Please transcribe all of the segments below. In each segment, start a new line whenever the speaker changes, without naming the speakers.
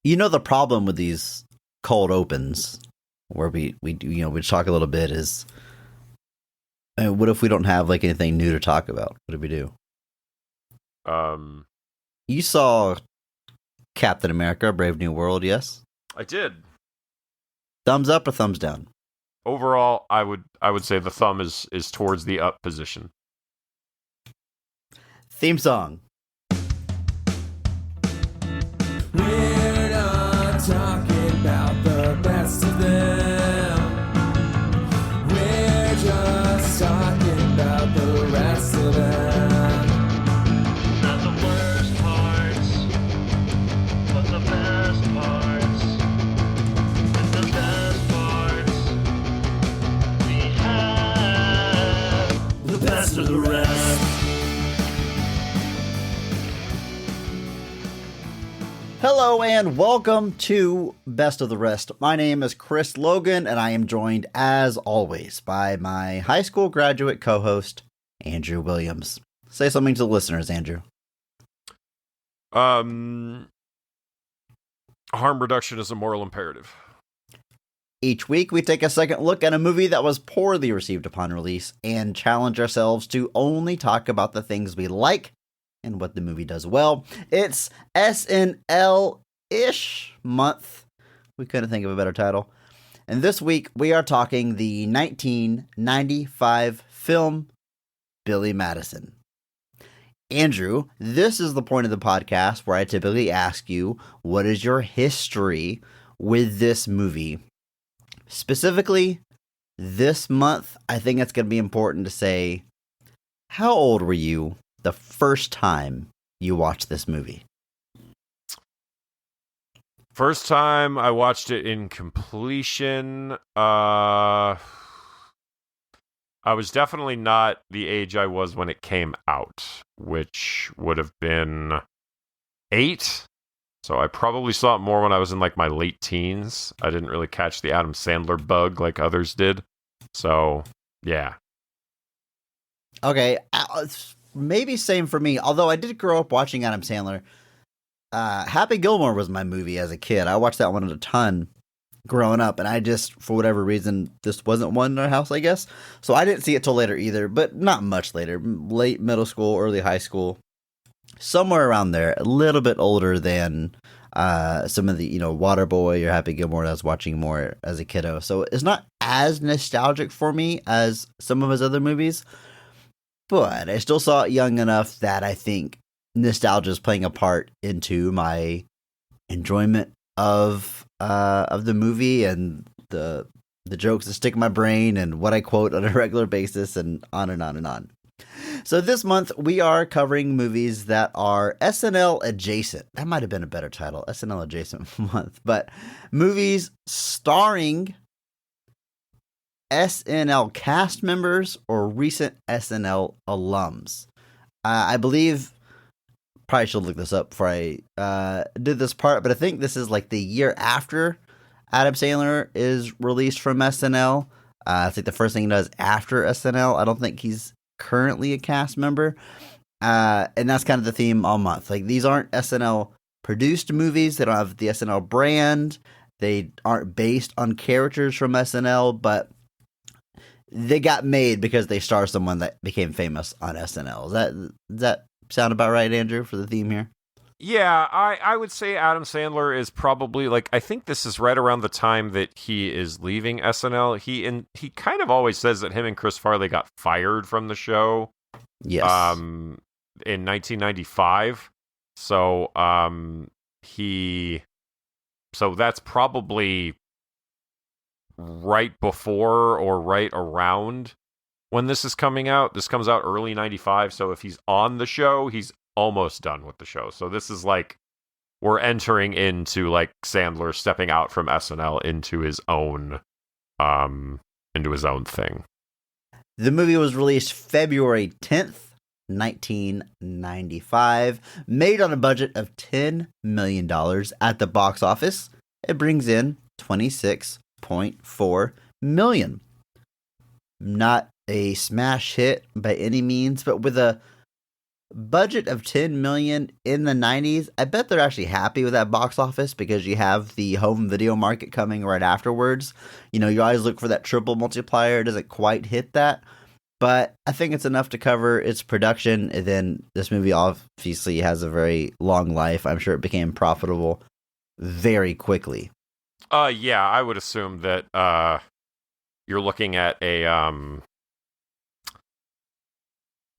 You know, the problem with these cold opens where we talk a little bit is, what if we don't have like anything new to talk about? What do we do? You saw Captain America: Brave New World, yes?
I did.
Thumbs up or thumbs down?
Overall, I would say the thumb is towards the up position.
Theme song.
We're not talking about the best of them. We're just talking about the rest of them.
Not the worst parts, but the best parts. And the best parts, we have the best of the rest.
Hello and welcome to Best of the Rest. My name is Chris Logan and I am joined as always by my high school graduate co-host, Andrew Williams. Say something to the listeners, Andrew.
Harm reduction is a moral imperative.
Each week we take a second look at a movie that was poorly received upon release and challenge ourselves to only talk about the things we like and what the movie does well. It's SNL-ish month. We couldn't think of a better title. And this week we are talking the 1995 film Billy Madison. Andrew, this is the point of the podcast where I typically ask you, what is your history with this movie? Specifically, this month, I think it's going to be important to say, how old were you the first time you watched this movie?
First time I watched it in completion, I was definitely not the age I was when it came out, which would have been 8. So I probably saw it more when I was in like my late teens. I didn't really catch the Adam Sandler bug like others did. So, yeah.
Okay, maybe same for me, although I did grow up watching Adam Sandler. Happy Gilmore was my movie as a kid. I watched that one a ton growing up, and I just, for whatever reason, this wasn't one in our house, I guess. So I didn't see it till later either, but not much later. Late middle school, early high school. Somewhere around there, a little bit older than some of the, Waterboy or Happy Gilmore that I was watching more as a kiddo. So it's not as nostalgic for me as some of his other movies. But I still saw it young enough that I think nostalgia is playing a part into my enjoyment of the movie and the jokes that stick in my brain and what I quote on a regular basis and on and on and on. So this month we are covering movies that are SNL adjacent. That might have been a better title, SNL adjacent month. But movies starring SNL cast members or recent SNL alums. I believe, probably should look this up before I did this part, but I think this is like the year after Adam Sandler is released from SNL. I think the first thing he does after SNL. I don't think he's currently a cast member. And that's kind of the theme all month. Like, these aren't SNL produced movies. They don't have the SNL brand. They aren't based on characters from SNL, but they got made because they star someone that became famous on SNL. Does that sound about right, Andrew, for the theme here?
Yeah, I would say Adam Sandler is probably, like, I think this is right around the time that he is leaving SNL. He kind of always says that him and Chris Farley got fired from the show.
Yes.
In 1995. So so that's probably right before or right around when this is coming out. This comes out early 95, so if he's on the show, he's almost done with the show. So this is like, we're entering into like Sandler stepping out from SNL into his own thing.
The movie was released February 10th, 1995, made on a budget of $10 million at the box office. It brings in $26.4 million. Not a smash hit by any means, but with a Budget of 10 million in the 90s. I bet they're actually happy with that box office because you have the home video market coming right afterwards. You know, you always look for that triple multiplier. It doesn't quite hit that, but I think it's enough to cover its production. And then this movie obviously has a very long life. I'm sure it became profitable very quickly.
Yeah, I would assume that you're looking at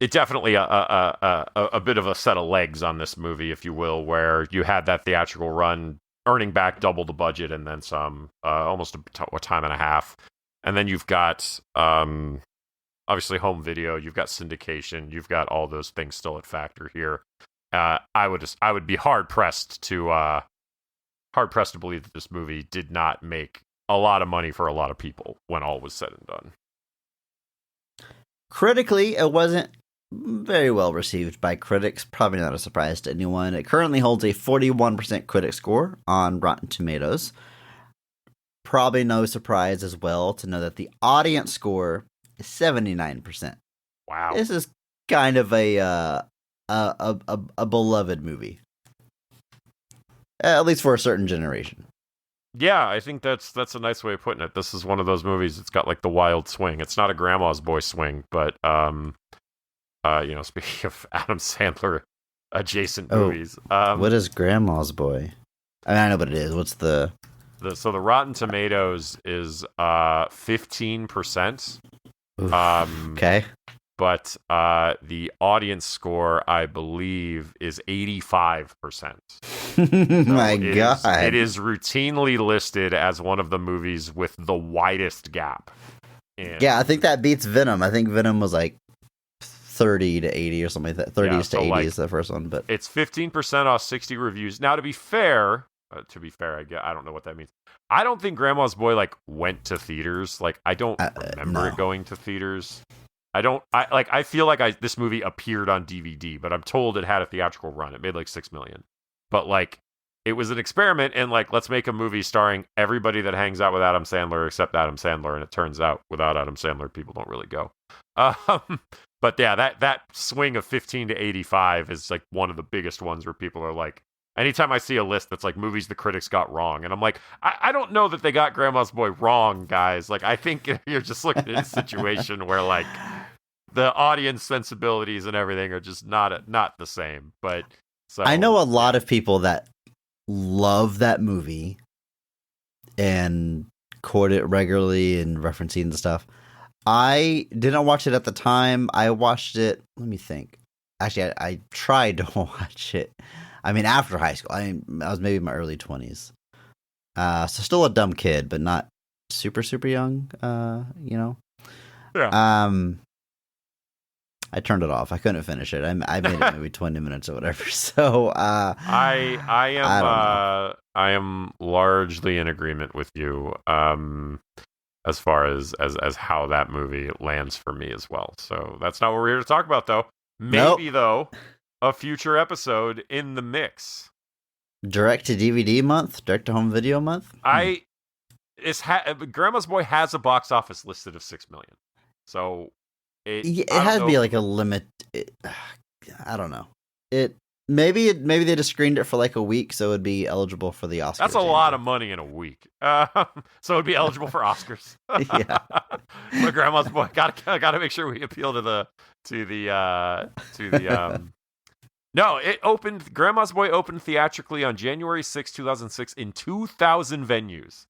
it definitely a bit of a set of legs on this movie, if you will, where you had that theatrical run earning back double the budget and then some, almost a time and a half. And then you've got obviously home video, you've got syndication, you've got all those things still at factor here. I would be hard pressed to believe that this movie did not make a lot of money for a lot of people when all was said and done.
Critically, it wasn't very well received by critics. Probably not a surprise to anyone. It currently holds a 41% critic score on Rotten Tomatoes. Probably no surprise as well to know that the audience score is 79%.
Wow.
This is kind of a beloved movie. At least for a certain generation.
Yeah, I think that's a nice way of putting it. This is one of those movies that's got like the wild swing. It's not a grandma's boy swing, but speaking of Adam Sandler adjacent movies.
What is Grandma's Boy? I mean, I know what it is. What's the
Rotten Tomatoes is 15%.
Okay.
But the audience score, I believe, is 85%.
My God.
It is routinely listed as one of the movies with the widest gap.
Yeah, I think that beats Venom. I think Venom was like 30 to 80 or something like that. 30s to 80s is the first one. But
it's 15% off 60 reviews. Now, to be fair, I don't know what that means. I don't think Grandma's Boy went to theaters. I don't remember it going to theaters. I feel like this movie appeared on DVD, but I'm told it had a theatrical run. It made $6 million. But it was an experiment in let's make a movie starring everybody that hangs out with Adam Sandler except Adam Sandler. And it turns out without Adam Sandler, people don't really go. But yeah, that swing of 15 to 85 is one of the biggest ones where people are anytime I see a list that's movies the critics got wrong, and I'm I don't know that they got Grandma's Boy wrong, guys. I think you're just looking at a situation where the audience sensibilities and everything are just not the same. But so
I know a lot of people that love that movie and quote it regularly and referencing the stuff. I didn't watch it at the time. I watched it. Let me think. Actually, I tried to watch it. I mean, after high school. I was maybe in my early 20s. So still a dumb kid, but not super, super young,
Yeah.
I turned it off. I couldn't finish it. I made it maybe 20 minutes or whatever. So
I am largely in agreement with you as far as how that movie lands for me as well. So that's not what we're here to talk about, though. Maybe though, a future episode in the mix.
Direct to DVD month, direct to home video month.
Grandma's Boy has a box office listed of 6 million. So
it has to be a limit. I don't know. Maybe they just screened it for a week, so it'd be eligible for the Oscars.
That's a lot of money in a week. So it'd be eligible for Oscars.
Yeah.
But Grandma's Boy, gotta make sure we appeal to the. No, it opened. Grandma's Boy opened theatrically on January 6, 2006, in 2,000 venues,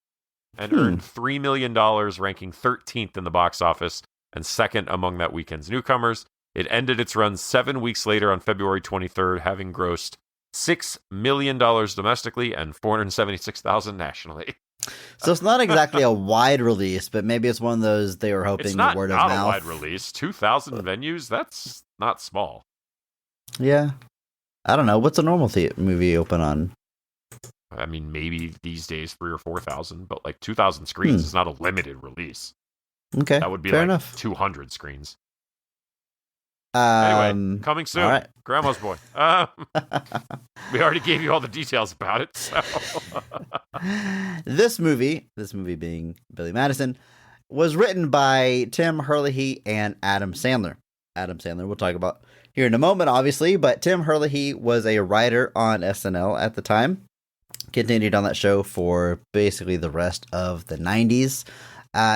and earned $3 million, ranking 13th in the box office and second among that weekend's newcomers. It ended its run 7 weeks later on February 23rd, having grossed $6 million domestically and $476,000 nationally.
So it's not exactly a wide release, but maybe it's one of those they were hoping the word of mouth.
It's not a wide release. 2,000 venues, that's not small.
Yeah. I don't know. What's a normal movie open on?
I mean, maybe these days 3,000 or 4,000, but 2,000 screens is not a limited release.
Okay,
that would be
fair enough.
200 screens. Anyway, coming soon.
All right.
Grandma's Boy. We already gave you all the details about it. So.
This movie being Billy Madison, was written by Tim Herlihy and Adam Sandler. Adam Sandler, we'll talk about here in a moment, obviously, but Tim Herlihy was a writer on SNL at the time. Continued on that show for basically the rest of the 90s.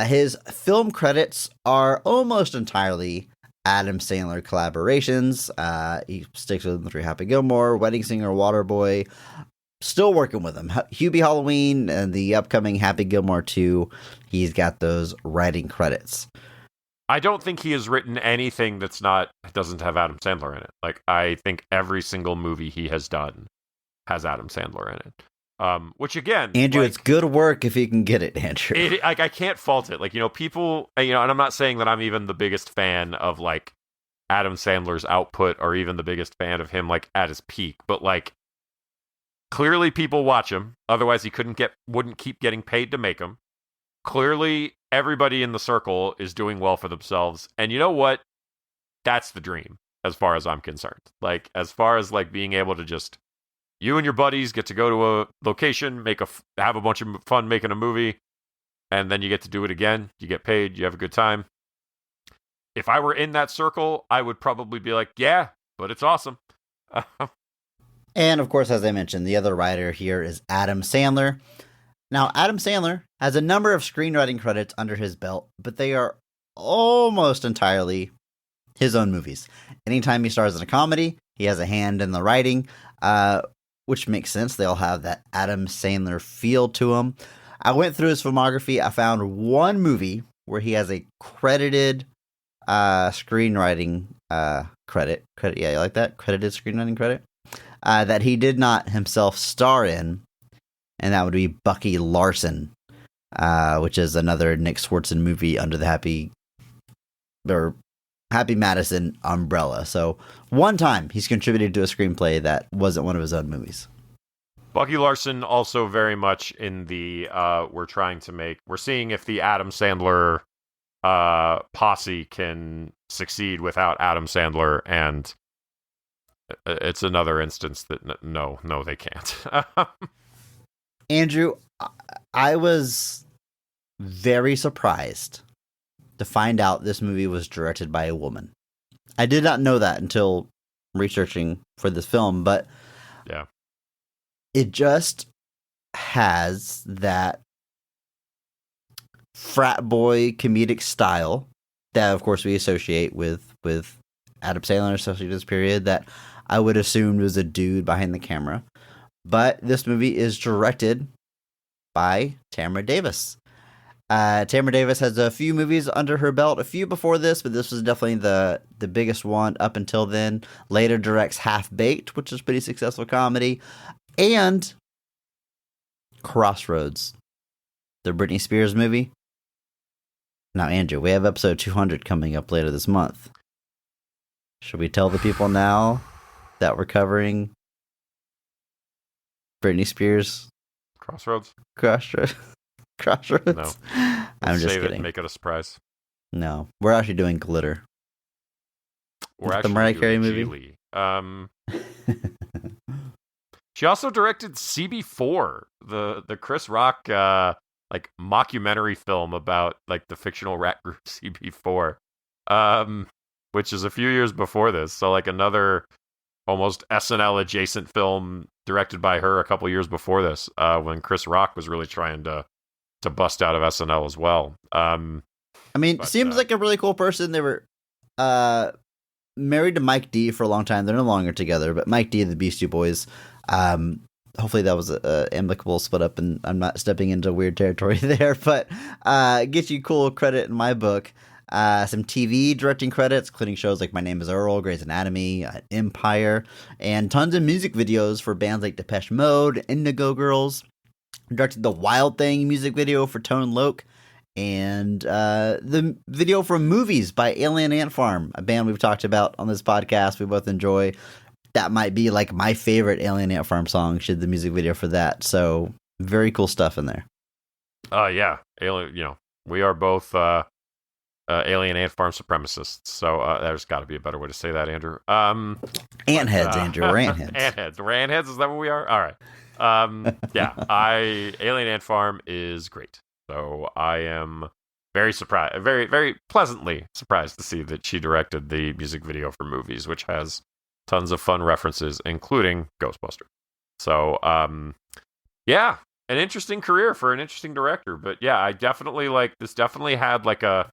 His film credits are almost entirely Adam Sandler collaborations. He sticks with him through Happy Gilmore, Wedding Singer, Waterboy. Still working with him. Hubie Halloween and the upcoming Happy Gilmore 2. He's got those writing credits.
I don't think he has written anything doesn't have Adam Sandler in it. Like, I think every single movie he has done has Adam Sandler in it. Which again,
Andrew,
like,
it's good work if you can get it, Andrew.
I can't fault it. Like, people, and I'm not saying that I'm even the biggest fan of like Adam Sandler's output or even the biggest fan of him like at his peak, but like clearly people watch him. Otherwise, he wouldn't keep getting paid to make them. Clearly, everybody in the circle is doing well for themselves, and you know what? That's the dream, as far as I'm concerned. Like, as far as like being able to just you and your buddies get to go to a location, have a bunch of fun making a movie, and then you get to do it again. You get paid. You have a good time. If I were in that circle, I would probably be like, yeah, but it's awesome.
And of course, as I mentioned, the other writer here is Adam Sandler. Now, Adam Sandler has a number of screenwriting credits under his belt, but they are almost entirely his own movies. Anytime he stars in a comedy, he has a hand in the writing, which makes sense. They all have that Adam Sandler feel to them. I went through his filmography. I found one movie where he has a credited screenwriting credit. Yeah, you like that? Credited screenwriting credit? That he did not himself star in, and that would be Bucky Larson, which is another Nick Swartzen movie under the Happy Madison umbrella. So one time he's contributed to a screenplay that wasn't one of his own movies.
Bucky Larson also very much in the we're seeing if the Adam Sandler posse can succeed without Adam Sandler, and it's another instance that no, they can't.
Andrew, I was very surprised to find out this movie was directed by a woman. I did not know that until researching for this film, but
yeah,
it just has that frat boy comedic style that, of course, we associate with Adam Sandler, especially this period, that I would assume was a dude behind the camera. But this movie is directed by Tamara Davis. Tamara Davis has a few movies under her belt, a few before this, but this was definitely the biggest one up until then. Later directs Half Baked, which is a pretty successful comedy, and Crossroads, the Britney Spears movie. Now, Andrew, we have episode 200 coming up later this month. Should we tell the people now that we're covering Britney Spears?
Crossroads?
Crossroads?
No.
I'm just
save
kidding.
It and make it a surprise.
No, we're actually doing Glitter.
We're
the
actually
Mariah
doing
Carey movie.
She also directed CB4, the Chris Rock like mockumentary film about like the fictional rap group CB4, which is a few years before this. So like another almost SNL adjacent film directed by her a couple years before this, when Chris Rock was really trying to bust out of SNL as well. I
mean, seems like a really cool person. They were married to Mike D for a long time. They're no longer together, but Mike D of the Beastie Boys. Hopefully that was an amicable split up, and I'm not stepping into weird territory there, but get you cool credit in my book. Some TV directing credits, including shows like My Name is Earl, Grey's Anatomy, Empire, and tons of music videos for bands like Depeche Mode, Indigo Girls. Directed the Wild Thing music video for Tone Loc, and the video for Movies by Alien Ant Farm, a band we've talked about on this podcast we both enjoy. That might be like my favorite Alien Ant Farm song. She did the music video for that. So very cool stuff in there.
Yeah. Alien, we are both Alien Ant Farm supremacists. So there's got to be a better way to say that, Andrew.
Ant heads, Andrew. We're ant heads.
Ant heads. We're ant heads? Is that what we are? All right. Yeah. Alien Ant Farm is great. So I am very surprised, very, very pleasantly surprised to see that she directed the music video for Movies, which has tons of fun references, including Ghostbusters. So, yeah, an interesting career for an interesting director. But yeah, I definitely this definitely had like a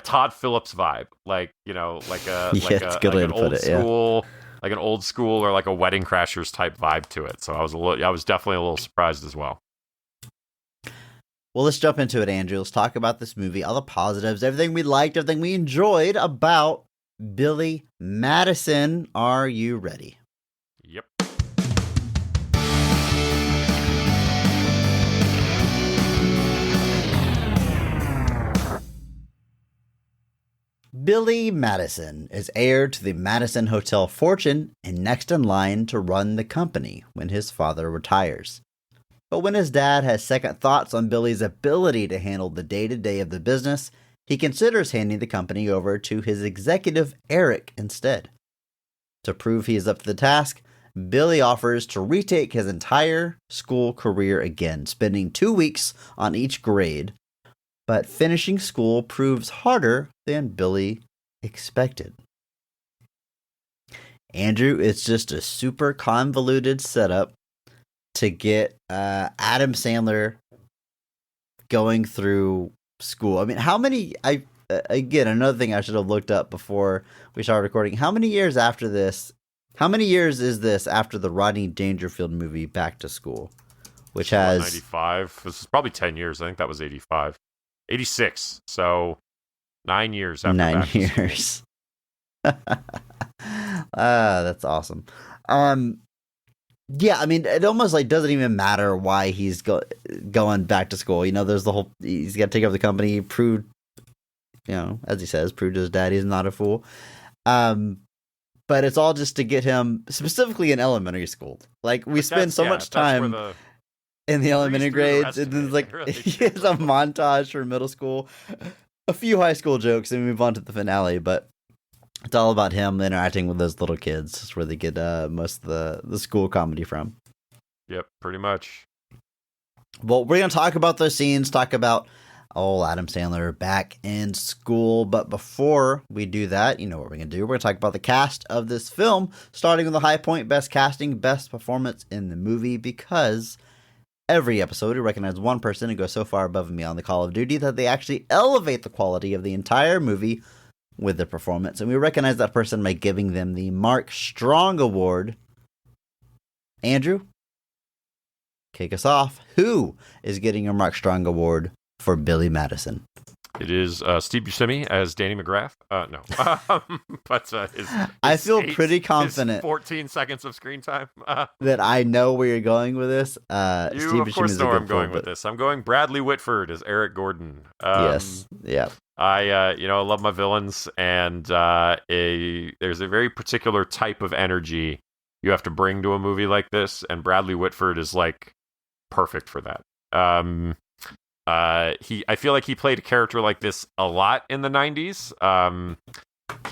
Todd Phillips vibe, like
it's a good way
an
to put
old
it,
school, like an old school or like a Wedding Crashers type vibe to it. So I was definitely a little surprised as well.
Well, let's jump into it, Andrew. Let's talk about this movie, all the positives, everything we liked, everything we enjoyed about Billy Madison. Are you ready?
Yep.
Billy Madison is heir to the Madison Hotel fortune and next in line to run the company when his father retires. But when his dad has second thoughts on Billy's ability to handle the day-to-day of the business, he considers handing the company over to his executive, Eric, instead. To prove he is up to the task, Billy offers to retake his entire school career again, spending 2 weeks on each grade. But finishing school proves harder than Billy expected. Andrew, it's just a super convoluted setup to get Adam Sandler going through school. I mean, again, another thing I should have looked up before we started recording. How many years is this after the Rodney Dangerfield movie Back to School? Which has
95. This is probably 10 years. I think that was 85. 86. So 9 years after
9
Back to School.
years. That's awesome. Yeah, I mean, it almost doesn't even matter why he's going back to school. There's the whole, he's got to take over the company, prove, as he says, prove to his dad he's not a fool. But it's all just to get him specifically in elementary school. We spend so much time in the elementary grades, and then it's a montage for middle school, a few high school jokes, and we move on to the finale. But it's all about him interacting with those little kids. That's where they get most of the school comedy from.
Yep, pretty much.
Well, we're going to talk about those scenes, talk about Adam Sandler back in school. But before we do that, you know what we're going to do. We're going to talk about the cast of this film, starting with the high point, best casting, best performance in the movie, because every episode we recognize one person who goes so far above and beyond the call of duty that they actually elevate the quality of the entire movie with their performance, and we recognize that person by giving them the Mark Strong Award. Andrew, kick us off. Who is getting your Mark Strong Award for Billy Madison?
It is Steve Buscemi as Danny McGrath. No, but
I feel pretty confident.
14 seconds of screen time.
That I know where you're going with this.
You
Steve
of course
Buscemi
know where I'm going with this. I'm going Bradley Whitford as Eric Gordon.
Yes, yeah.
I love my villains, and there's a very particular type of energy you have to bring to a movie like this, and Bradley Whitford is perfect for that. I feel like he played a character like this a lot in the 90s.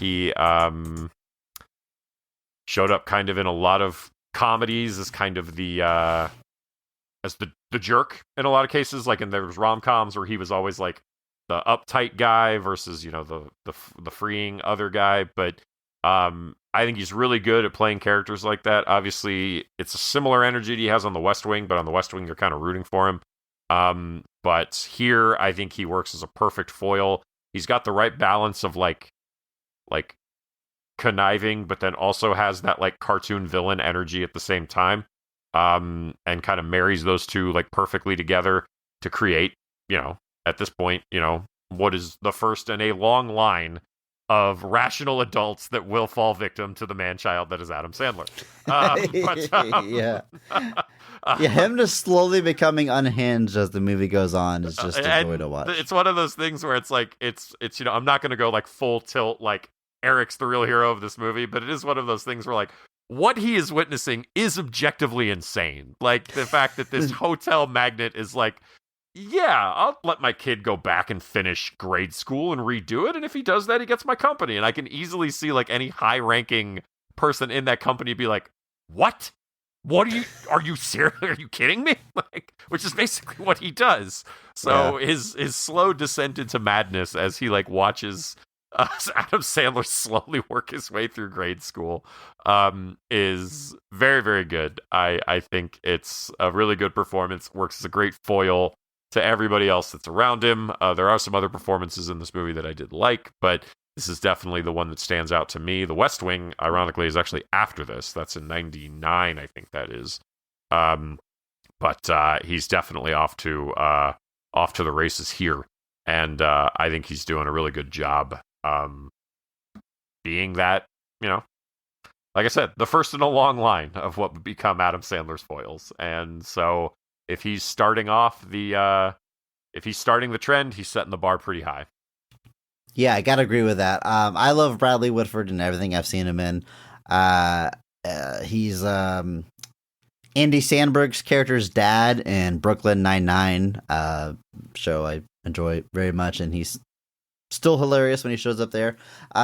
He showed up kind of in a lot of comedies as kind of the jerk in a lot of cases. There was rom-coms where he was always the uptight guy versus the freeing other guy. But I think he's really good at playing characters like that. Obviously, it's a similar energy he has on The West Wing, but on The West Wing, you're kind of rooting for him. But here, I think he works as a perfect foil. He's got the right balance of conniving, but then also has that cartoon villain energy at the same time. And kind of marries those two perfectly together to create, at this point, what is the first in a long line of rational adults that will fall victim to the man-child that is Adam Sandler.
Yeah, him just slowly becoming unhinged as the movie goes on is just a joy to watch.
It's one of those things where it's I'm not going to go full tilt Eric's the real hero of this movie, but it is one of those things where what he is witnessing is objectively insane. The fact that this hotel magnate is yeah, I'll let my kid go back and finish grade school and redo it, and if he does that, he gets my company. And I can easily see any high-ranking person in that company be what? what are you serious? Are you kidding me? Like, which is basically what he does. So his slow descent into madness as he like watches Adam Sandler slowly work his way through grade school is very, very good. I think it's a really good performance. Works as a great foil to everybody else that's around him. There are some other performances in this movie that I did like, but this is definitely the one that stands out to me. The West Wing, ironically, is actually after this. That's in '99, I think that is. But he's definitely off to the races here, and I think he's doing a really good job. Being that, like I said, the first in a long line of what would become Adam Sandler's foils. And so if he's starting the trend, he's setting the bar pretty high.
Yeah, I gotta agree with that. I love Bradley Whitford and everything I've seen him in. He's Andy Samberg's character's dad in Brooklyn Nine-Nine, show I enjoy very much, and he's still hilarious when he shows up there.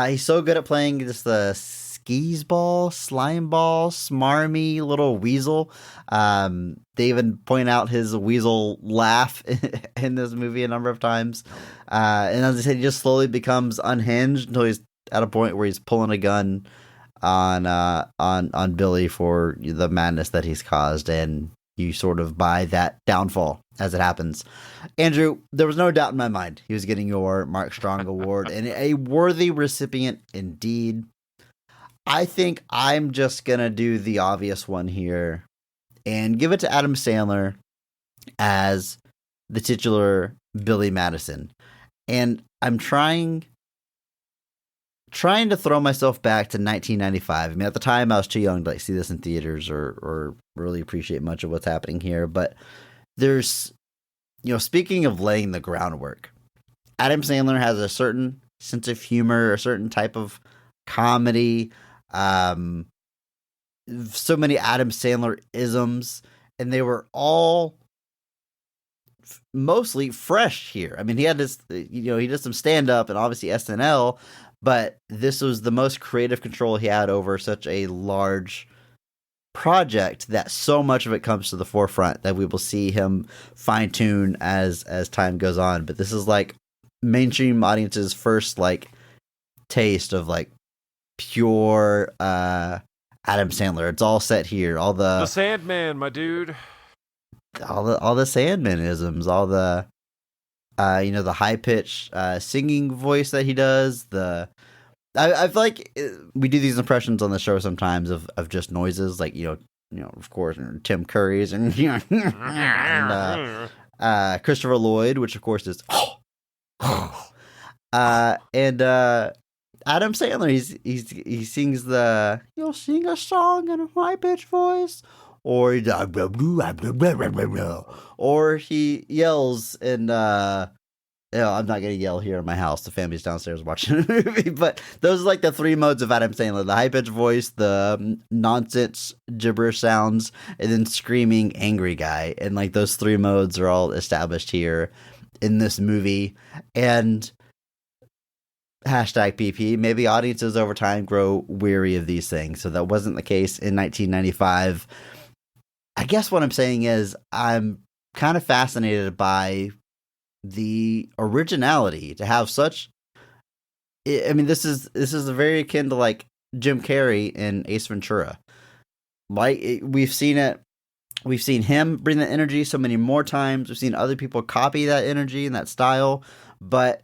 He's so good at playing just the slime ball, smarmy little weasel. They even point out his weasel laugh in this movie a number of times. And as I said, he just slowly becomes unhinged until he's at a point where he's pulling a gun on Billy for the madness that he's caused, and you sort of buy that downfall as it happens. Andrew, there was no doubt in my mind he was getting your Mark Strong Award, and a worthy recipient indeed. I think I'm just going to do the obvious one here and give it to Adam Sandler as the titular Billy Madison. And I'm trying to throw myself back to 1995. I mean, at the time, I was too young to see this in theaters or really appreciate much of what's happening here. But there's, speaking of laying the groundwork, Adam Sandler has a certain sense of humor, a certain type of comedy, so many Adam Sandler isms, and they were all mostly fresh here. I mean, he had this, he did some stand up and obviously SNL, but this was the most creative control he had over such a large project that so much of it comes to the forefront that we will see him fine tune as time goes on. But this is like mainstream audiences' first like taste of like pure Adam Sandler. It's all set here. All the
Sandman, my dude.
All the Sandman-isms, all the the high pitched singing voice that he does. I feel like we do these impressions on the show sometimes of just noises, like of course Tim Curry's and, and Christopher Lloyd, which of course is and Adam Sandler, he sings you'll sing a song in a high pitched voice, or he yells and I'm not gonna yell here in my house. The family's downstairs watching a movie, but those are like the three modes of Adam Sandler: the high pitched voice, the nonsense gibberish sounds, and then screaming angry guy. And like those three modes are all established here in this movie. And #PP, maybe audiences over time grow weary of these things. So that wasn't the case in 1995. I guess what I'm saying is I'm kind of fascinated by the originality to have such. I mean, this is very akin to like Jim Carrey in Ace Ventura. Like we've seen him bring that energy so many more times. We've seen other people copy that energy and that style, but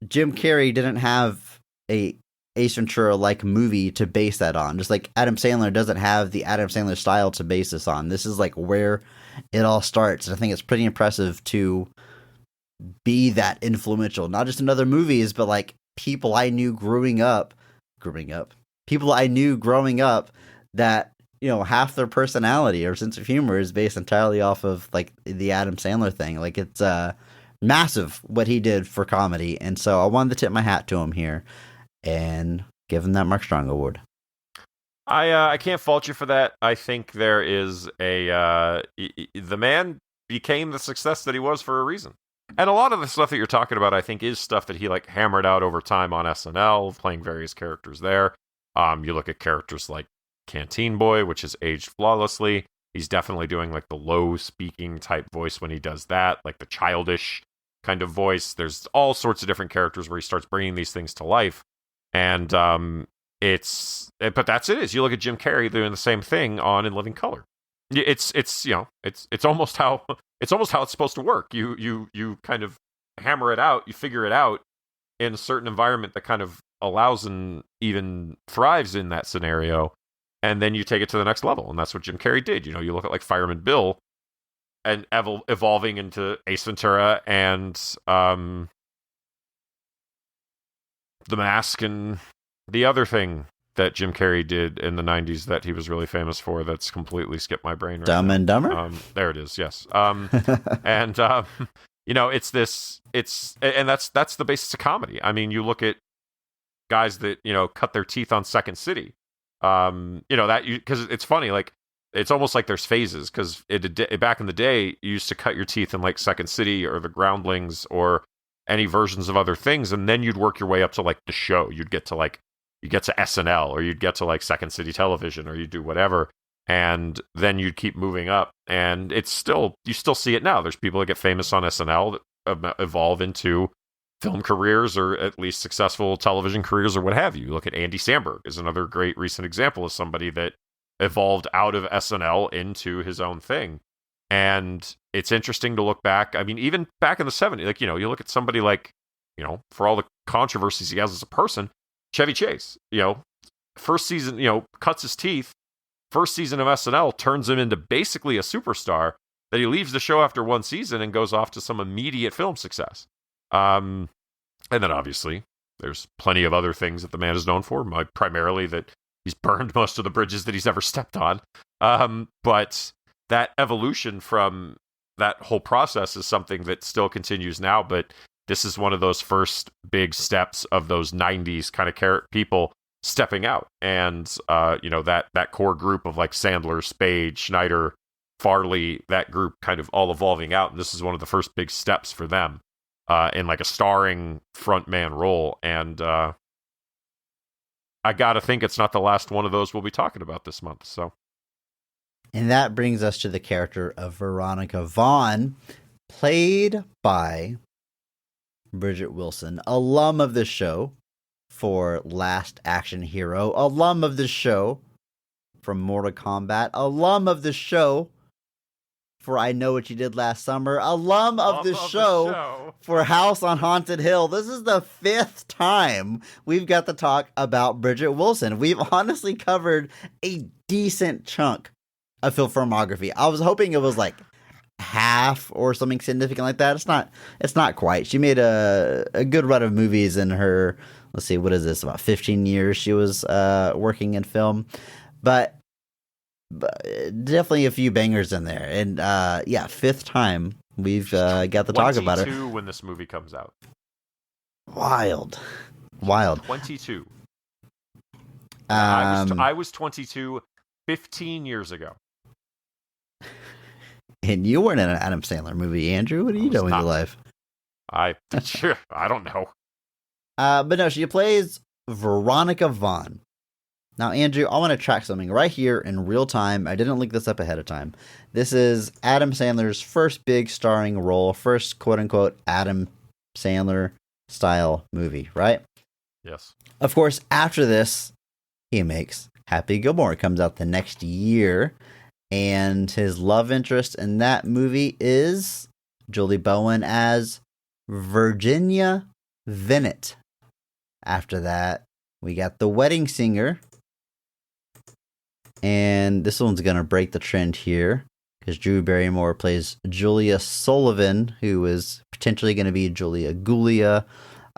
Jim Carrey didn't have a Ace Ventura like movie to base that on. Just like Adam Sandler doesn't have the Adam Sandler style to base this on. This is like where it all starts. And I think it's pretty impressive to be that influential, not just in other movies, but like people I knew growing up, people I knew growing up that, half their personality or sense of humor is based entirely off of like the Adam Sandler thing. Like it's massive what he did for comedy. And so I wanted to tip my hat to him here and give him that Mark Strong Award.
I can't fault you for that. I think there is the man became the success that he was for a reason. And a lot of the stuff that you're talking about, I think, is stuff that he like hammered out over time on SNL, playing various characters there. You look at characters like Canteen Boy, which is aged flawlessly. He's definitely doing like the low speaking type voice when he does that, like the childish kind of voice. There's all sorts of different characters where he starts bringing these things to life. And but that's it. Is you look at Jim Carrey doing the same thing on In Living Color. It's almost how it's supposed to work. You kind of hammer it out, you figure it out in a certain environment that kind of allows and even thrives in that scenario, and then you take it to the next level, and that's what Jim Carrey did. You look at like Fireman Bill and evolving into Ace Ventura and The Mask and the other thing that Jim Carrey did in the 90s that he was really famous for that's completely skipped my brain right
Dumb
now.
and Dumber?
There it is, yes. And that's the basis of comedy. I mean, you look at guys that, cut their teeth on Second City. Because it's funny, like, it's almost like there's phases, because back in the day, you used to cut your teeth in like Second City or The Groundlings or any versions of other things, and then you'd work your way up to like the show. You get to SNL, or you'd get to like Second City Television, or you do whatever, and then you'd keep moving up. And you still see it now. There's people that get famous on SNL that evolve into film careers, or at least successful television careers, or what have you. Look at Andy Samberg is another great recent example of somebody that evolved out of SNL into his own thing. And it's interesting to look back. I mean, even back in the 70s, like, you look at somebody like, for all the controversies he has as a person, Chevy Chase, first season, cuts his teeth. First season of SNL turns him into basically a superstar, that he leaves the show after one season and goes off to some immediate film success. And then obviously there's plenty of other things that the man is known for, primarily that he's burned most of the bridges that he's ever stepped on. But that evolution from that whole process is something that still continues now. But this is one of those first big steps of those 90s kind of people stepping out. And, that core group of like Sandler, Spade, Schneider, Farley, that group kind of all evolving out. And this is one of the first big steps for them in like a starring frontman role. And I got to think it's not the last one of those we'll be talking about this month. So.
And that brings us to the character of Veronica Vaughn, played by Bridget Wilson, alum of the show for Last Action Hero, alum of the show from Mortal Kombat, alum of the show for I Know What You Did Last Summer, alum of the show for House on Haunted Hill. This is the 5th time we've got to talk about Bridget Wilson. We've honestly covered a decent chunk of film filmography. I was hoping it was like half or something significant like that. It's not quite. She made a good run of movies in her, let's see, what is this, about 15 years she was working in film, but definitely a few bangers in there. And 5th time we've got to talk about her.
22 when this movie comes out.
Wild
22. I was 22 15 years ago.
And you weren't in an Adam Sandler movie, Andrew. What are you doing with your life?
I don't know.
But no, she plays Veronica Vaughn. Now, Andrew, I want to track something right here in real time. I didn't link this up ahead of time. This is Adam Sandler's first big starring role, first quote-unquote Adam Sandler style movie, right?
Yes.
Of course, after this, he makes Happy Gilmore. It comes out the next year. And his love interest in that movie is Julie Bowen as Virginia Vennet. After that, we got The Wedding Singer. And this one's going to break the trend here, because Drew Barrymore plays Julia Sullivan, who is potentially going to be Julia Gulia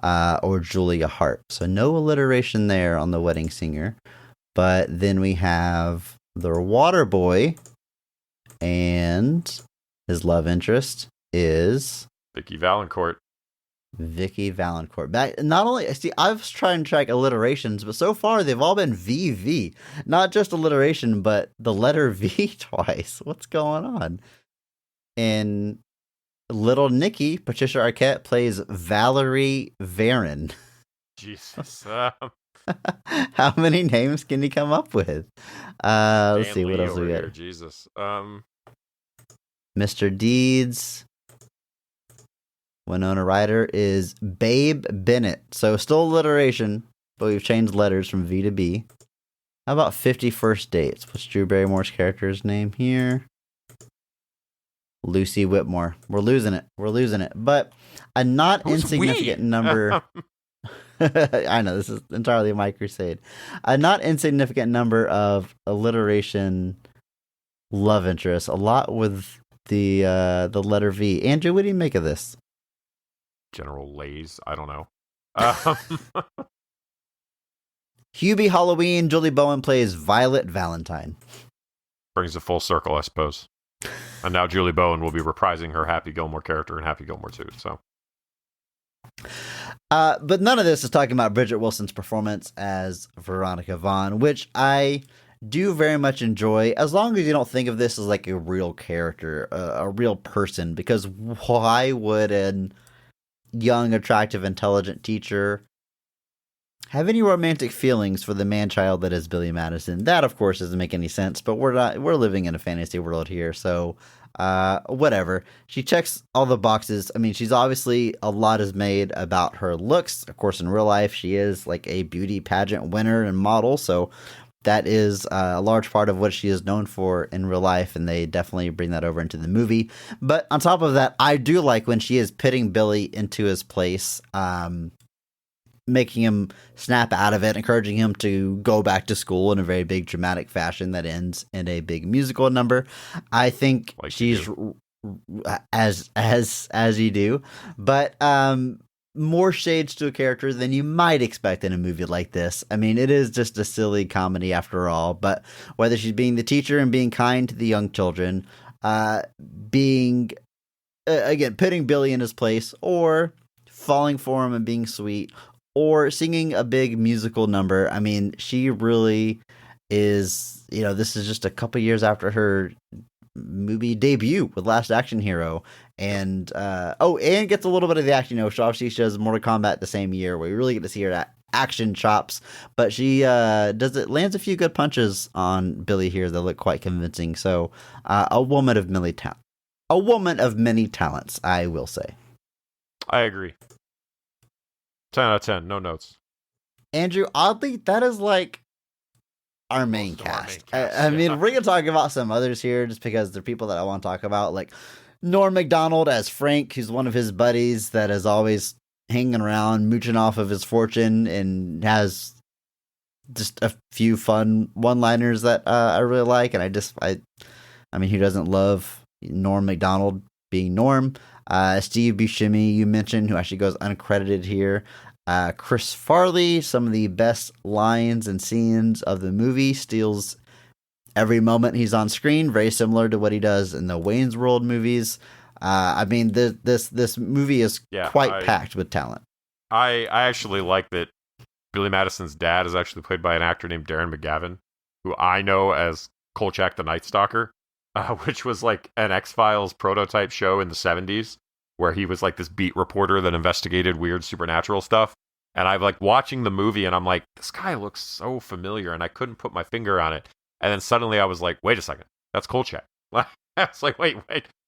or Julia Hart. So no alliteration there on The Wedding Singer. But then we have The Waterboy, and his love interest is
Vicky Valancourt.
Back, not only, see, I was trying to track alliterations, but so far they've all been VV. Not just alliteration, but the letter V twice. What's going on? In Little Nicky, Patricia Arquette plays Valerie Varon.
Jesus.
How many names can you come up with? Let's
Dan
see, what
Lee
else we
over
got?
here, Jesus.
Mr. Deeds. Winona Ryder is Babe Bennett. So still alliteration, but we've changed letters from V to B. How about 50 First Dates? What's Drew Barrymore's character's name here? Lucy Whitmore. We're losing it. We're losing it. But a not
Who's
insignificant
we?
number. I know, this is entirely my crusade. A not insignificant number of alliteration love interests. A lot with the letter V. Andrew, what do you make of this?
General Lays. I don't know.
Hubie Halloween, Julie Bowen plays Violet Valentine.
Brings it full circle, I suppose. And now Julie Bowen will be reprising her Happy Gilmore character in Happy Gilmore 2. So,
but none of this is talking about Bridget Wilson's performance as Veronica Vaughn, which I do very much enjoy, as long as you don't think of this as like a real character, a real person, because why would a young, attractive, intelligent teacher have any romantic feelings for the man-child that is Billy Madison? That, of course, doesn't make any sense, but we're living in a fantasy world here, so whatever. She checks all the boxes. I mean, she's obviously, a lot is made about her looks. Of course, in real life, she is like a beauty pageant winner and model, so that is a large part of what she is known for in real life, and they definitely bring that over into the movie. But on top of that, I do like when she is pitting Billy into his place, making him snap out of it, encouraging him to go back to school in a very big dramatic fashion that ends in a big musical number. I think
like
she's as you do, but more shades to a character than you might expect in a movie like this. I mean, it is just a silly comedy after all, but whether she's being the teacher and being kind to the young children, being again pitting Billy in his place, or falling for him and being sweet, or singing a big musical number. I mean, she really is, this is just a couple years after her movie debut with Last Action Hero. And, and gets a little bit of the action, so obviously she does Mortal Kombat the same year, where we really get to see her action chops. But she lands a few good punches on Billy here that look quite convincing. So, a woman of many talents, I will say.
I agree. 10 out of 10, no notes.
Andrew, oddly, that is like our main cast. I mean, we're going to talk about some others here just because they're people that I want to talk about, like Norm Macdonald as Frank, who's one of his buddies that is always hanging around, mooching off of his fortune, and has just a few fun one-liners that I really like. And I mean, who doesn't love Norm Macdonald being Norm? Steve Buscemi, you mentioned, who actually goes uncredited here. Chris Farley, some of the best lines and scenes of the movie, steals every moment he's on screen, very similar to what he does in the Wayne's World movies. I mean, this movie is quite packed with talent.
I actually like that Billy Madison's dad is actually played by an actor named Darren McGavin, who I know as Kolchak the Night Stalker. Which was like an X-Files prototype show in the 70s, where he was like this beat reporter that investigated weird supernatural stuff. And I'm like watching the movie and I'm like, this guy looks so familiar, and I couldn't put my finger on it. And then suddenly I was like, wait a second, that's Kolchak. I was like, wait,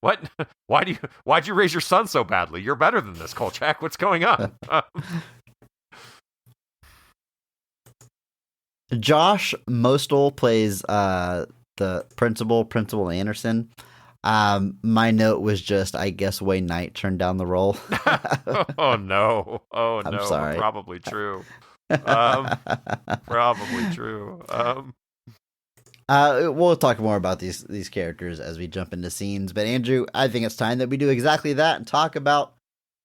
what? Why'd you raise your son so badly? You're better than this, Kolchak. What's going on?
Josh Mostel plays the Principal Anderson. My note was just, I guess Wayne Knight turned down the role.
Oh no! I'm
sorry.
Probably true. Probably true.
We'll talk more about these characters as we jump into scenes. But Andrew, I think it's time that we do exactly that and talk about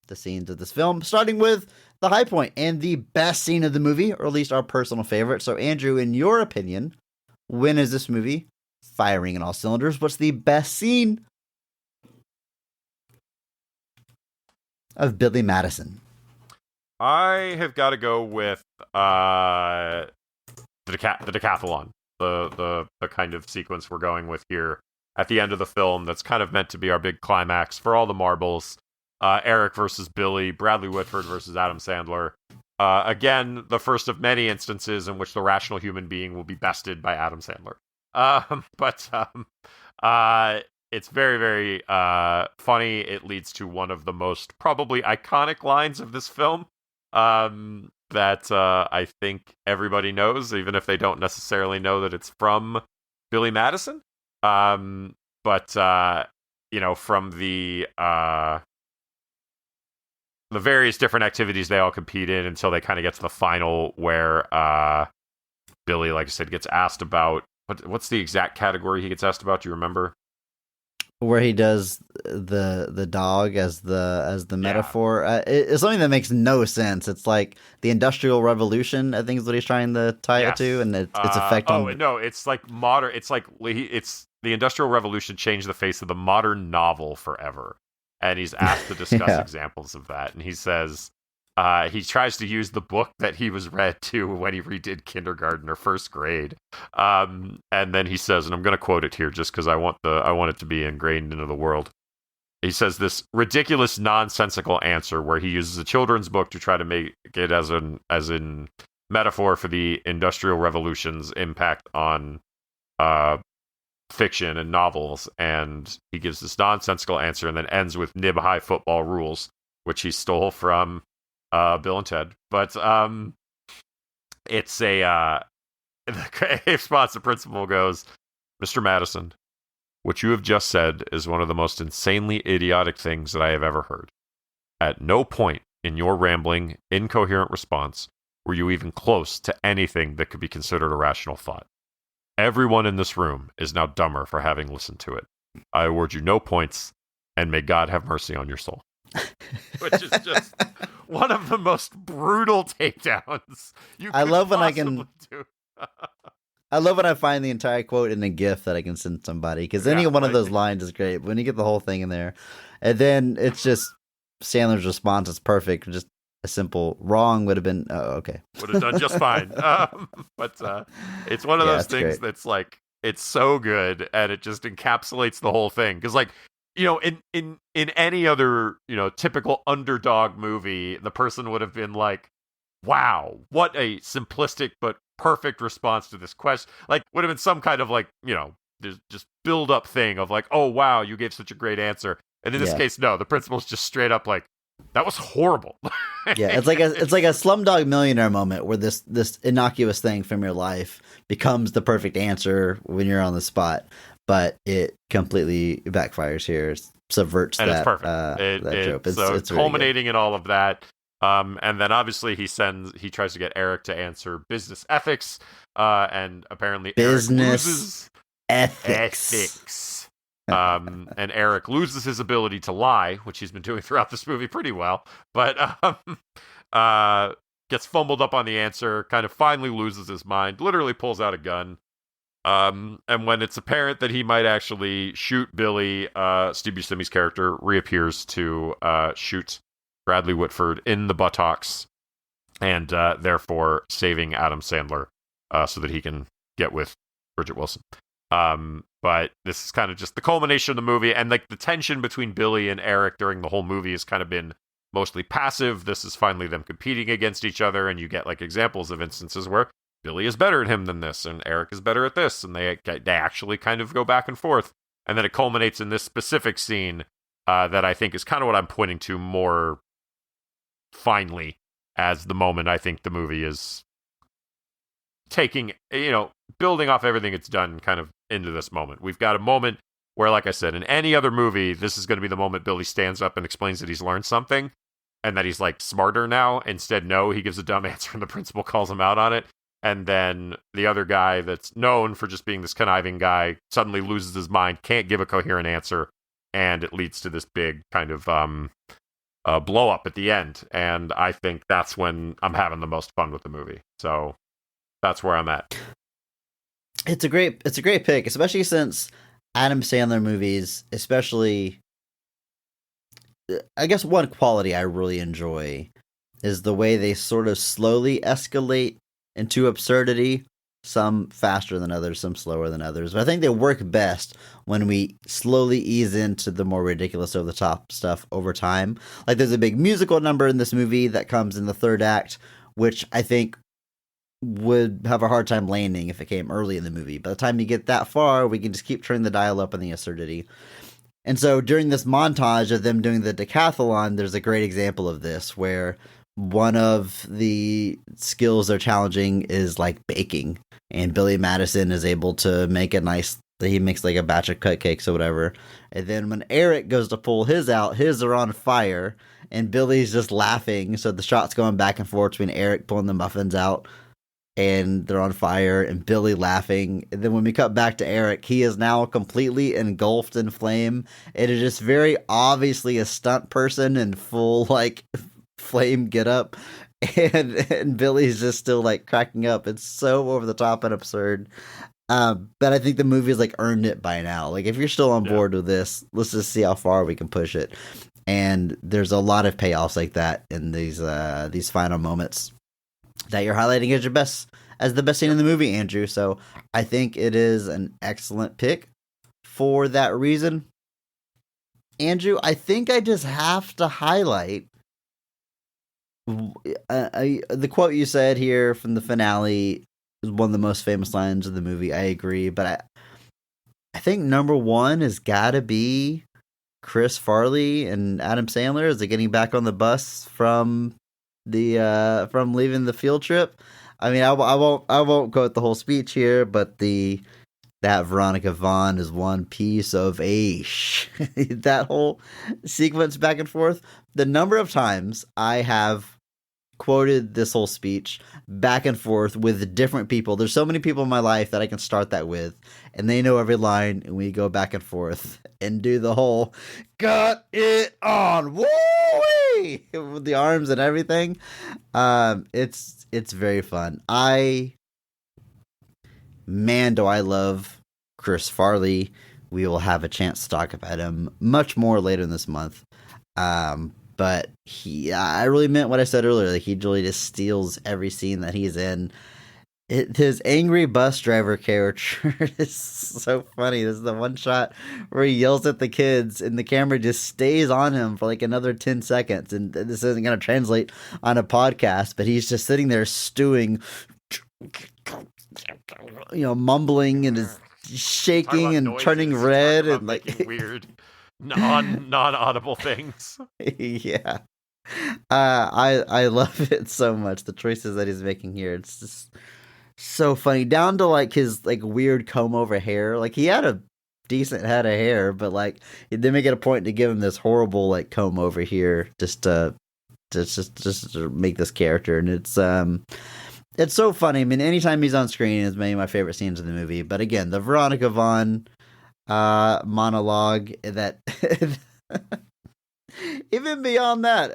the scenes of this film, starting with the high point and the best scene of the movie, or at least our personal favorite. So Andrew, in your opinion, when is this movie firing in all cylinders? What's the best scene of Billy Madison?
I have got to go with the decathlon, the kind of sequence we're going with here at the end of the film. That's kind of meant to be our big climax for all the marbles. Eric versus Billy, Bradley Whitford versus Adam Sandler. Again, the first of many instances in which the rational human being will be bested by Adam Sandler. It's very, very funny. It leads to one of the most probably iconic lines of this film that I think everybody knows, even if they don't necessarily know that it's from Billy Madison. From the various different activities they all compete in until they kind of get to the final where Billy, like I said, gets asked about what's the exact category he gets asked about? Do you remember?
Where he does the dog as the metaphor. It's something that makes no sense. It's like the Industrial Revolution, I think is what he's trying to tie it to, and its effect on...
Oh, no, it's like modern... It's like... It's the Industrial Revolution changed the face of the modern novel forever. And he's asked to discuss examples of that. And he says... he tries to use the book that he was read to when he redid kindergarten or first grade. And then he says, and I'm going to quote it here just because I want it to be ingrained into the world. He says this ridiculous, nonsensical answer where he uses a children's book to try to make it as in metaphor for the Industrial Revolution's impact on fiction and novels. And he gives this nonsensical answer and then ends with nib-high football rules, which he stole from Bill and Ted. But it's the response, the principal goes, Mr. Madison, what you have just said is one of the most insanely idiotic things that I have ever heard. At no point in your rambling, incoherent response were you even close to anything that could be considered a rational thought. Everyone in this room is now dumber for having listened to it. I award you no points, and may God have mercy on your soul. Which is just one of the most brutal takedowns you could possibly do.
I love when I find the entire quote in a GIF that I can send somebody, because any one of those lines is great. When you get the whole thing in there, and then it's just Sandler's response is perfect. Just a simple wrong would have been okay.
Would have done just fine. But it's one of those things that's like, it's so good and it just encapsulates the whole thing. Because like, in any other, typical underdog movie, the person would have been like, wow, what a simplistic but perfect response to this question. Like, would have been some kind of like, there's just build up thing of like, oh, wow, you gave such a great answer. And in this case, no, the principal's just straight up like, that was horrible.
It's like a Slumdog Millionaire moment where this innocuous thing from your life becomes the perfect answer when you're on the spot, but it completely backfires here, subverts
and
that.
It's perfect.
That trope.
So
it's
culminating in all of that. And then obviously he tries to get Eric to answer business ethics, and apparently
business
Eric loses ethics. And Eric loses his ability to lie, which he's been doing throughout this movie pretty well, but gets fumbled up on the answer, kind of finally loses his mind, literally pulls out a gun. And when it's apparent that he might actually shoot Billy, Steve Buscemi's character reappears to shoot Bradley Whitford in the buttocks, and therefore saving Adam Sandler so that he can get with Bridget Wilson. But this is kind of just the culmination of the movie, and like the tension between Billy and Eric during the whole movie has kind of been mostly passive. This is finally them competing against each other, and you get like examples of instances where Billy is better at him than this, and Eric is better at this, and they actually kind of go back and forth, and then it culminates in this specific scene that I think is kind of what I'm pointing to more finally as the moment I think the movie is taking, building off everything it's done kind of into this moment. We've got a moment where, like I said, in any other movie, this is going to be the moment Billy stands up and explains that he's learned something and that he's like smarter now. Instead, no, he gives a dumb answer and the principal calls him out on it. And then the other guy that's known for just being this conniving guy suddenly loses his mind, can't give a coherent answer, and it leads to this big kind of blow up at the end. And I think that's when I'm having the most fun with the movie. So that's where I'm at.
It's a great pick, especially since Adam Sandler movies, especially, I guess one quality I really enjoy is the way they sort of slowly escalate into absurdity, some faster than others, some slower than others. But I think they work best when we slowly ease into the more ridiculous over the top stuff over time. Like there's a big musical number in this movie that comes in the third act which I think would have a hard time landing if it came early in the movie. By the time you get that far, we can just keep turning the dial up on the absurdity. And so during this montage of them doing the decathlon, there's a great example of this where one of the skills they're challenging is like baking. And Billy Madison is able to make he makes like a batch of cupcakes or whatever. And then when Eric goes to pull his out, his are on fire. And Billy's just laughing. So the shot's going back and forth between Eric pulling the muffins out and they're on fire, and Billy laughing. And then when we cut back to Eric, he is now completely engulfed in flame. It is just very obviously a stunt person in full like flame getup, and Billy's just still like cracking up. It's so over the top and absurd. But I think the movie has like earned it by now. Like if you're still on board with this, let's just see how far we can push it. And there's a lot of payoffs like that in these final moments that you're highlighting as the best scene in the movie, Andrew. So I think it is an excellent pick for that reason. Andrew, I think I just have to highlight the quote you said here from the finale is one of the most famous lines of the movie. I agree, but I think number one has got to be Chris Farley and Adam Sandler as they're getting back on the bus from leaving the field trip. I mean, I won't quote the whole speech here, but that Veronica Vaughn is one piece of ace. That whole sequence back and forth. The number of times I have quoted this whole speech back and forth with different people. There's so many people in my life that I can start that with, and they know every line, and we go back and forth and do the whole "got it on" woo-wee! With the arms and everything. It's very fun. Man, do I love Chris Farley. We will have a chance to talk about him much more later in this month. But I really meant what I said earlier. Like, he really just steals every scene that he's in. His angry bus driver character is so funny. This is the one shot where he yells at the kids and the camera just stays on him for like another 10 seconds. And this isn't going to translate on a podcast, but he's just sitting there stewing, mumbling and is shaking and turning red and like
weird non-audible things.
Yeah. I love it so much. The choices that he's making here. It's just so funny, down to like his like weird comb over hair. Like he had a decent head of hair, but like they make it a point to give him this horrible like comb over here just to make this character. And it's so funny. I mean, anytime he's on screen is many of my favorite scenes in the movie. But again, the Veronica Vaughn monologue that even beyond that,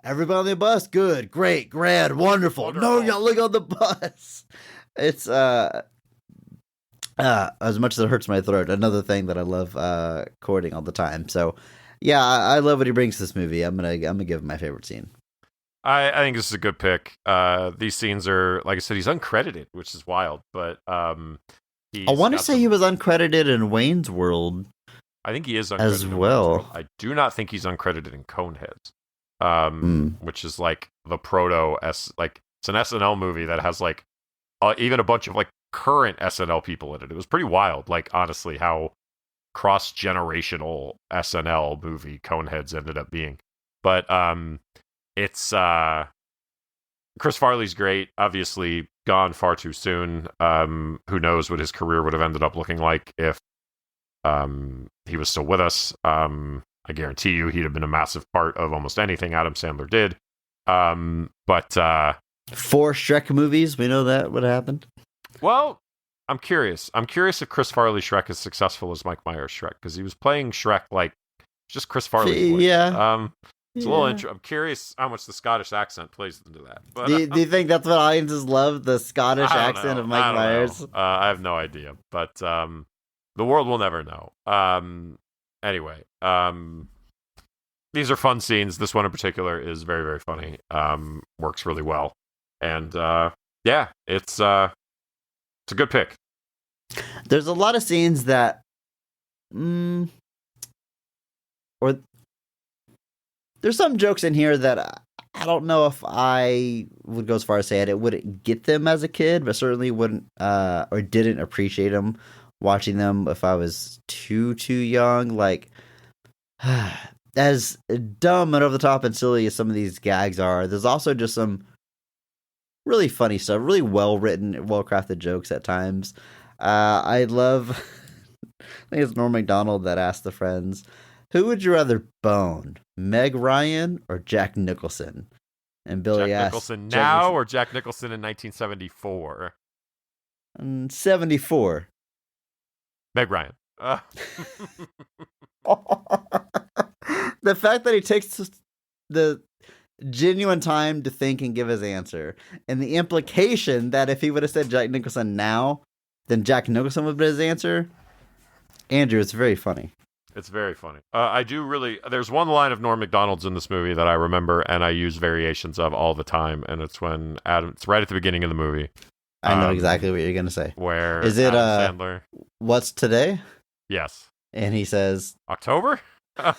everybody on the bus, good, great, grand, wonderful. No, y'all look on the bus. It's as much as it hurts my throat. Another thing that I love quoting all the time. So yeah, I love what he brings to this movie. I'm gonna give him my favorite scene.
I think this is a good pick. These scenes are, like I said, he's uncredited, which is wild. But I
want to say he was uncredited in Wayne's World.
I think he is uncredited
as well.
I do not think he's uncredited in Coneheads, which is like the it's an SNL movie that has like even a bunch of like current SNL people in it. It was pretty wild, like honestly, how cross-generational SNL movie Coneheads ended up being. But it's Chris Farley's great. Obviously, gone far too soon. Who knows what his career would have ended up looking like if he was still with us. I guarantee you he'd have been a massive part of almost anything Adam Sandler did. But
4 Shrek movies, we know that would happen.
Well, I'm curious. I'm curious if Chris Farley Shrek is successful as Mike Myers Shrek, because he was playing Shrek like just Chris Farley's voice.
Yeah.
It's a little I'm curious how much the Scottish accent plays into that. But,
do you think that's what audiences love, the Scottish accent of Mike Myers?
I have no idea, but the world will never know. Anyway, these are fun scenes. This one in particular is very, very funny. Works really well. And yeah, it's a good pick.
There's a lot of scenes that there's some jokes in here that don't know if I would go as far as say it wouldn't get them as a kid, but certainly wouldn't or didn't appreciate them watching them if I was too young. Like, as dumb and over the top and silly as some of these gags are, there's also just some really funny stuff, really well written, well crafted jokes at times. I love. I think it's Norm Macdonald that asked the friends, "Who would you rather bone, Meg Ryan or Jack Nicholson?" And Billy
Jack
asked,
Nicholson now or Jack Nicholson in 1974?
74.
Meg Ryan.
The fact that he takes the genuine time to think and give his answer, and the implication that if he would have said Jack Nicholson now, then Jack Nicholson would be his answer. Andrew, it's very funny.
It's very funny. I do really. There's one line of Norm Macdonald's in this movie that I remember, and I use variations of all the time. And it's when Adam. It's right at the beginning of the movie.
I know exactly what you're gonna say.
Where
is it?
Adam Sandler.
What's today?
Yes.
And he says
October. I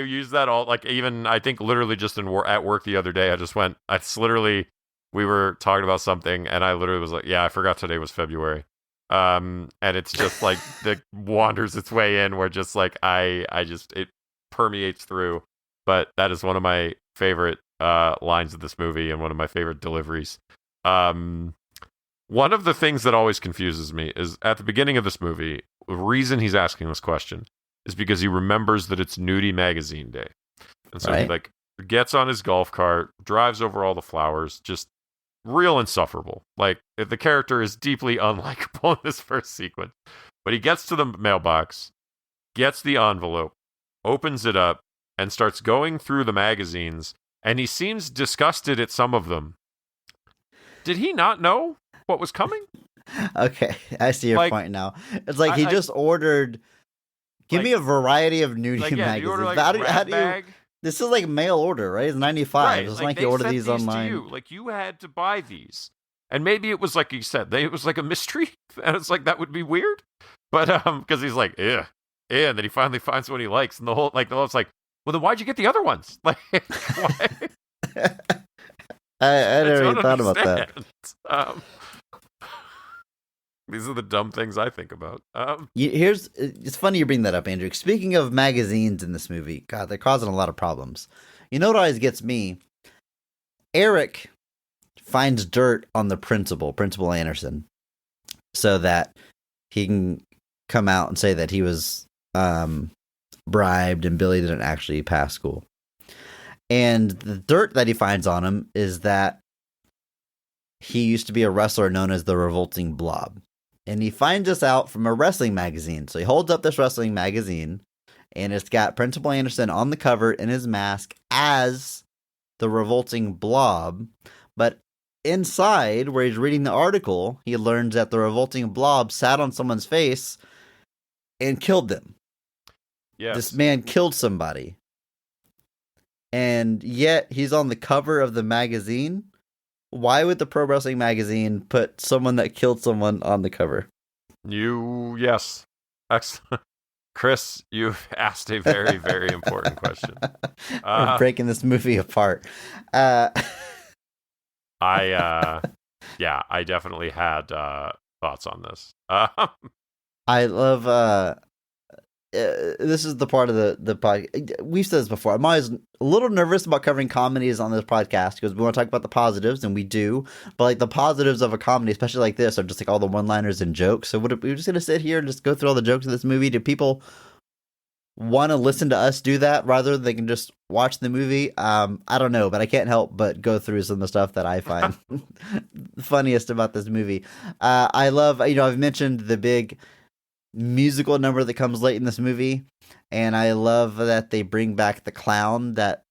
use that all, like, even I think literally just at work the other day. It's literally, we were talking about something, and I literally was like, yeah, I forgot today was February. And it's just like that wanders its way in, where just like it permeates through. But that is one of my favorite lines of this movie and one of my favorite deliveries. One of the things that always confuses me is at the beginning of this movie, the reason he's asking this question is because he remembers that it's Nudie Magazine Day. And so he like gets on his golf cart, drives over all the flowers, just real insufferable. Like, the character is deeply unlikable in this first sequence. But he gets to the mailbox, gets the envelope, opens it up, and starts going through the magazines, and he seems disgusted at some of them. Did he not know what was coming?
Okay, I see your point now. It's like he just ordered. Give me a variety of nudie magazines.
You order, like,
how do you? This is like mail order, right? It's 95.
Right,
It's like you order these online.
To you. Like, you had to buy these, and maybe it was like you said, it was like a mystery, and it's like that would be weird. But because he's like, and then he finally finds one he likes, and the whole it's like, well, then why'd you get the other ones? Like, why?
I never even thought about that.
These are the dumb things I think about.
It's funny you bring that up, Andrew. Speaking of magazines in this movie, God, they're causing a lot of problems. You know what always gets me? Eric finds dirt on the Principal Anderson, so that he can come out and say that he was bribed and Billy didn't actually pass school. And the dirt that he finds on him is that he used to be a wrestler known as the Revolting Blob. And he finds this out from a wrestling magazine. So he holds up this wrestling magazine, and it's got Principal Anderson on the cover in his mask as the Revolting Blob. But inside, where he's reading the article, he learns that the Revolting Blob sat on someone's face and killed them.
Yes.
This man killed somebody. And yet he's on the cover of the magazine. Why would the Pro Wrestling Magazine put someone that killed someone on the cover?
Yes. Excellent. Chris, you've asked a very, very important question.
We're breaking this movie apart.
I definitely had thoughts on this.
I love, this is the part of the podcast. We've said this before. I'm always a little nervous about covering comedies on this podcast because we want to talk about the positives, and we do. But like the positives of a comedy, especially like this, are just like all the one-liners and jokes. So we're just gonna sit here and just go through all the jokes of this movie. Do people want to listen to us do that rather than they can just watch the movie? I don't know, but I can't help but go through some of the stuff that I find funniest about this movie. I love, I've mentioned the big musical number that comes late in this movie, and I love that they bring back the clown that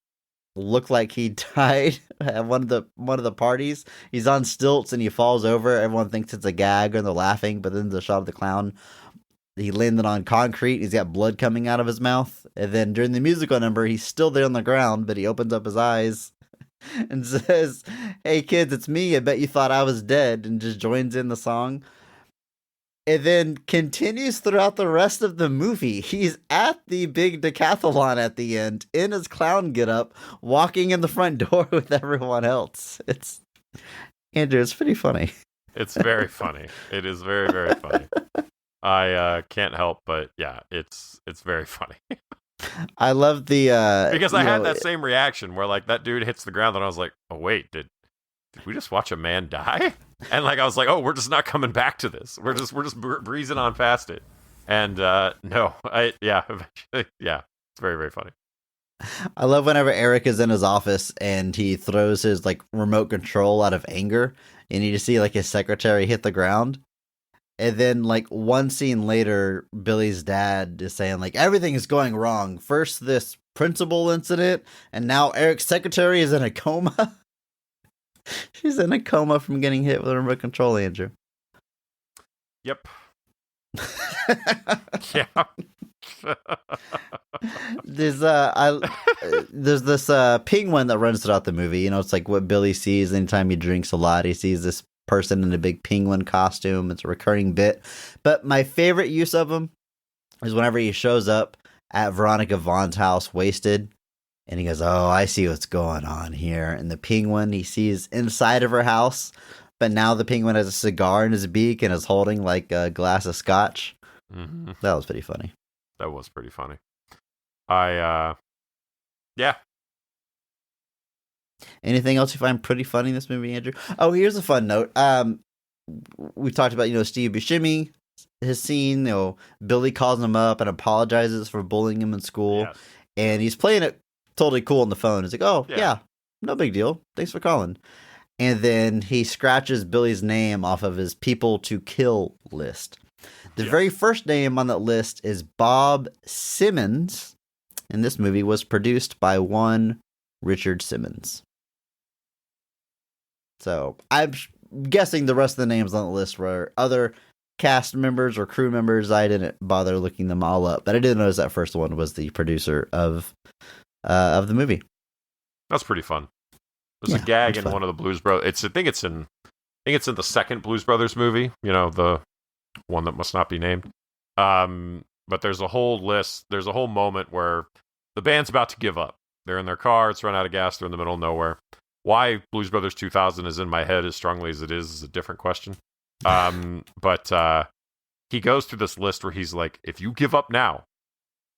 looked like he died at one of the parties. He's on stilts and he falls over. Everyone thinks it's a gag and they're laughing, but then the shot of the clown, he landed on concrete. He's got blood coming out of his mouth, and then during the musical number, he's still there on the ground, but he opens up his eyes and says, "Hey kids, it's me. I bet you thought I was dead," and just joins in the song. and then continues throughout the rest of the movie. He's at the big decathlon at the end in his clown getup, walking in the front door with everyone else. It's Andrew. It's pretty funny.
It's very funny. It is very, very funny. I can't help but it's very funny.
I love the
because I had that same reaction where like that dude hits the ground and I was like, oh wait, did we just watch a man die? And like I was like, oh, we're just not coming back to this. We're just breezing on past it. And no, eventually, it's very, very funny.
I love whenever Eric is in his office and he throws his like remote control out of anger, and you just see like his secretary hit the ground. And then, like, one scene later, Billy's dad is saying, like, everything is going wrong. First, this principal incident, and now Eric's secretary is in a coma. She's in a coma from getting hit with a remote control, Andrew.
Yep. Yeah.
There's this penguin that runs throughout the movie. You know, it's like what Billy sees anytime he drinks a lot. He sees this person in a big penguin costume. It's a recurring bit. But my favorite use of him is whenever he shows up at Veronica Vaughn's house wasted, and he goes, oh, I see what's going on here. And the penguin he sees inside of her house, but now the penguin has a cigar in his beak and is holding like a glass of scotch.
Mm-hmm.
That was pretty funny.
That was pretty funny. Yeah.
Anything else you find pretty funny in this movie, Andrew? Oh, here's a fun note. We talked about, Steve Buscemi, his scene, Billy calls him up and apologizes for bullying him in school.
Yes.
And he's playing it totally cool on the phone. He's like, oh, yeah, no big deal. Thanks for calling. And then he scratches Billy's name off of his people to kill list. The very first name on that list is Bob Simmons. And this movie was produced by one Richard Simmons. So I'm guessing the rest of the names on the list were other cast members or crew members. I didn't bother looking them all up, but I did notice that first one was the producer of the movie.
That's pretty fun. There's a gag in one of the Blues Brothers. I think it's in the second Blues Brothers movie. The one that must not be named. But there's a whole list. There's a whole moment where the band's about to give up. They're in their car. It's run out of gas. They're in the middle of nowhere. Why Blues Brothers 2000 is in my head as strongly as it is a different question. But he goes through this list where he's like, if you give up now,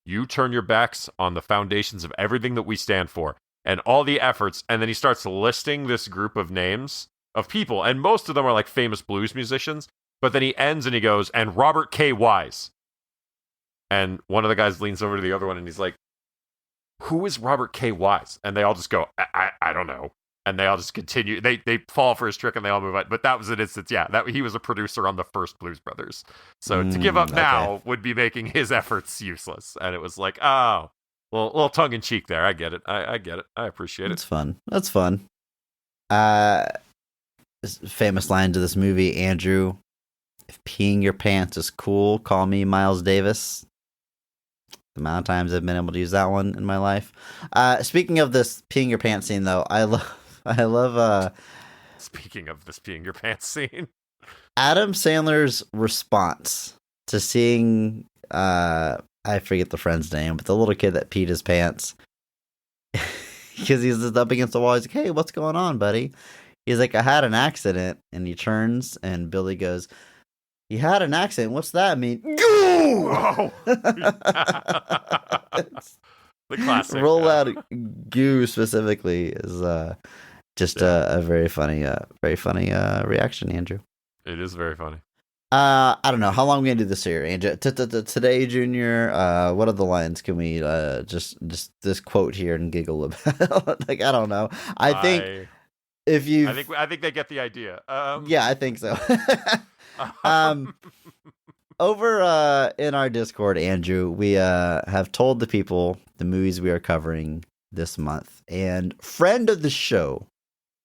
you turn your backs on the foundations of everything that we stand for and all the efforts. And then he starts listing this group of names of people. And most of them are like famous blues musicians. But then he ends and he goes, and Robert K. Wise. And one of the guys leans over to the other one and he's like, who is Robert K. Wise? And they all just go, I don't know. And they all just continue. They fall for his trick and they all move on. But that was an instance, that he was a producer on the first Blues Brothers. So to give up now would be making his efforts useless. And it was like, oh, little tongue in cheek there. I get it. I get it. I appreciate it.
That's fun. Famous line to this movie, Andrew. If peeing your pants is cool, call me Miles Davis. The amount of times I've been able to use that one in my life. Speaking of this peeing your pants scene, though, I love.
Speaking of this peeing your pants scene,
Adam Sandler's response to seeing, I forget the friend's name, but the little kid that peed his pants because he's just up against the wall. He's like, "Hey, what's going on, buddy?" He's like, "I had an accident," and he turns, and Billy goes, "You had an accident? What's that mean?"
Whoa! The classic.
Roll out goo specifically is just a very funny reaction, Andrew.
It is very funny.
I don't know how long we're gonna do this here, Andrew. Today, Junior. What are the lines? Can we just this quote here and giggle about? Like, I don't know. I think they get the idea. Yeah, I think so. Over in our Discord, Andrew, we have told the people the movies we are covering this month, and friend of the show,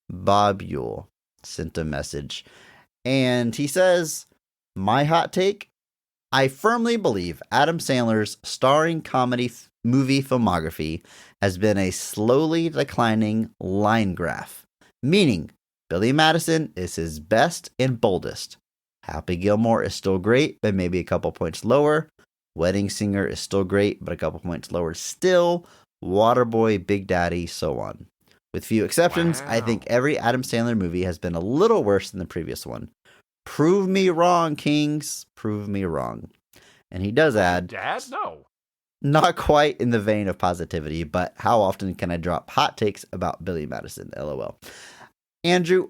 Bob Yule, sent a message, and he says, "My hot take: I firmly believe Adam Sandler's starring comedy movie filmography has been a slowly declining line graph, meaning Billy Madison is his best and boldest. Happy Gilmore is still great, but maybe a couple points lower. Wedding Singer is still great, but a couple points lower still. Waterboy, Big Daddy, so on. With few exceptions, I think every Adam Sandler movie has been a little worse than the previous one. Prove me wrong, Kings. Prove me wrong. And he does add,
Dad? No.
not quite in the vein of positivity, but how often can I drop hot takes about Billy Madison? LOL. Andrew,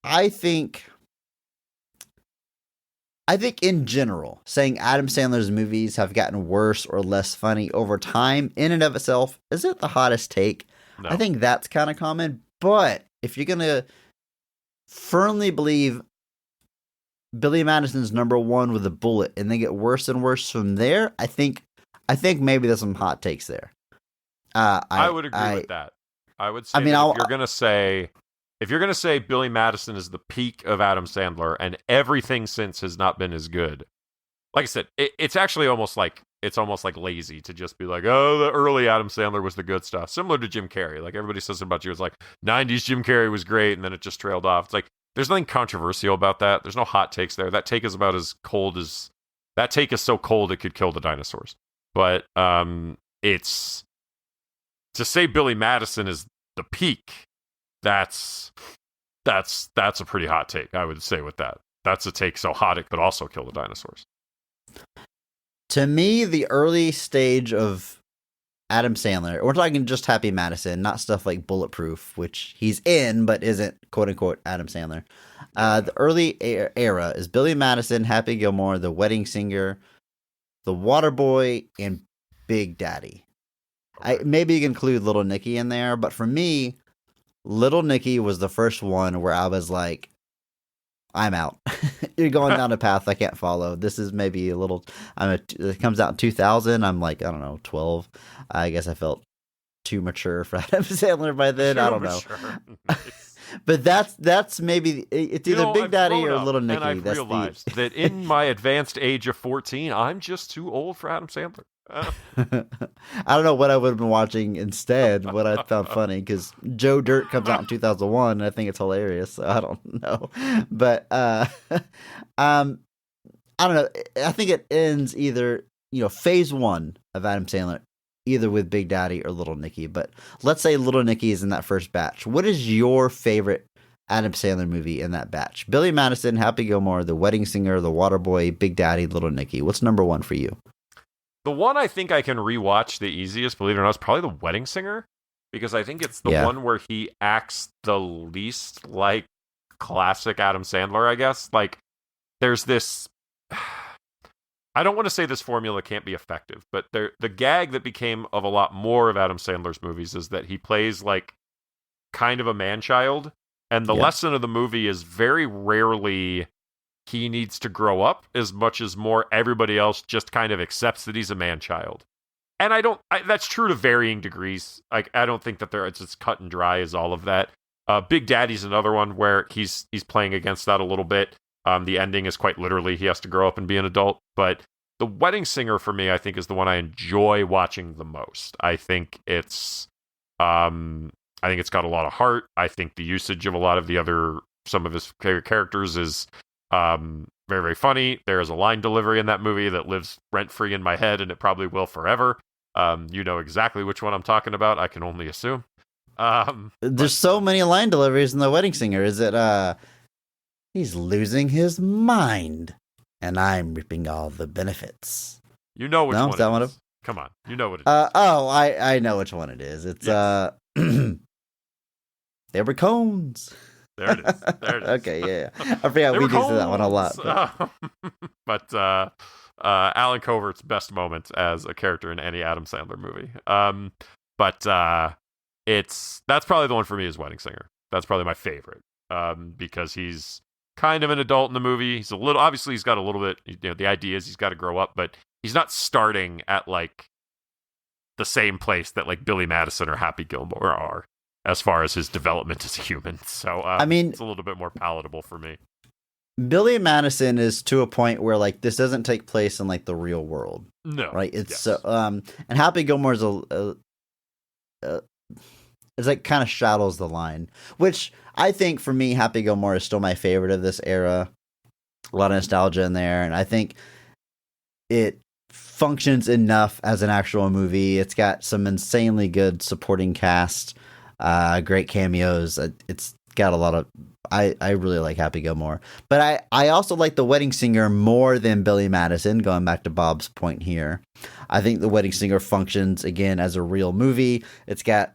I think in general, saying Adam Sandler's movies have gotten worse or less funny over time in and of itself isn't the hottest take.
No.
I think that's kind of common, but if you're going to firmly believe Billy Madison's number one with a bullet and then get worse and worse from there, I think maybe there's some hot takes there.
I would agree with that. I would say if you're gonna say Billy Madison is the peak of Adam Sandler and everything since has not been as good. Like I said, it's actually almost like lazy to just be like, oh, the early Adam Sandler was the good stuff. Similar to Jim Carrey. Like everybody says about you, it's like 90s Jim Carrey was great and then it just trailed off. It's like there's nothing controversial about that. There's no hot takes there. That take is about as cold as that take is so cold it could kill the dinosaurs. But it's to say Billy Madison is the peak. That's a pretty hot take, I would say with that. That's a take so hot it could also kill the dinosaurs.
To me, the early stage of Adam Sandler, we're talking just Happy Madison, not stuff like Bulletproof, which he's in, but isn't quote unquote Adam Sandler. The early era is Billy Madison, Happy Gilmore, The Wedding Singer, The Waterboy, and Big Daddy.
Okay.
Maybe you can include Little Nicky in there, but for me, Little Nicky was the first one where I was like, I'm out. You're going down a path I can't follow. This is maybe a little. It comes out in 2000. I'm like, I don't know, 12. I guess I felt too mature for Adam Sandler by then. I don't know.
Nice.
But that's maybe it's either Big Daddy or Little Nicky.
And I've
that's
realized that in my advanced age of 14, I'm just too old for Adam Sandler.
I don't know what I would have been watching instead. What I found funny because Joe Dirt comes out in 2001, and I think it's hilarious. So I don't know, but I don't know. I think it ends either phase one of Adam Sandler, either with Big Daddy or Little Nicky. But let's say Little Nicky is in that first batch. What is your favorite Adam Sandler movie in that batch? Billy Madison, Happy Gilmore, The Wedding Singer, The Waterboy, Big Daddy, Little Nicky. What's number one for you?
The one I think I can rewatch the easiest, believe it or not, is probably The Wedding Singer, because I think it's the one where he acts the least like classic Adam Sandler, I guess. Like, there's this... I don't want to say this formula can't be effective, but the gag that became of a lot more of Adam Sandler's movies is that he plays like kind of a man-child, and the lesson of the movie is very rarely he needs to grow up as much as more everybody else just kind of accepts that he's a man-child. And that's true to varying degrees. Like, I don't think that it's as cut and dry as all of that. Big Daddy's another one where he's playing against that a little bit. The ending is quite literally he has to grow up and be an adult. But The Wedding Singer for me, I think, is the one I enjoy watching the most. I think it's got a lot of heart. I think the usage of a lot of some of his favorite characters is very, very funny. There's a line delivery in that movie that lives rent-free in my head, and it probably will forever. You know exactly which one I'm talking about, I can only assume.
There's so many line deliveries in The Wedding Singer. Is it, he's losing his mind, and I'm reaping all the benefits.
You know which one it is. Come on, you know what it is.
I know which one it is. It's, there were cones.
There it is.
Okay, yeah. I forgot we do that one a lot.
But Alan Covert's best moment as a character in any Adam Sandler movie. That's probably the one for me is Wedding Singer. That's probably my favorite. Because he's kind of an adult in the movie. He's obviously he's got a little bit, the idea is he's got to grow up, but he's not starting at like the same place that like Billy Madison or Happy Gilmore are, as far as his development as a human. So, it's a little bit more palatable for me.
Billy Madison is to a point where like this doesn't take place in like the real world.
No.
Right? It's and Happy Gilmore's it's like kind of shadows the line, which I think for me, Happy Gilmore is still my favorite of this era. a lot of nostalgia in there, and I think it functions enough as an actual movie. It's got some insanely good supporting cast, great cameos. It's got a lot of. I really like Happy Gilmore, but I also like The Wedding Singer more than Billy Madison. Going back to Bob's point here, I think The Wedding Singer functions again as a real movie. It's got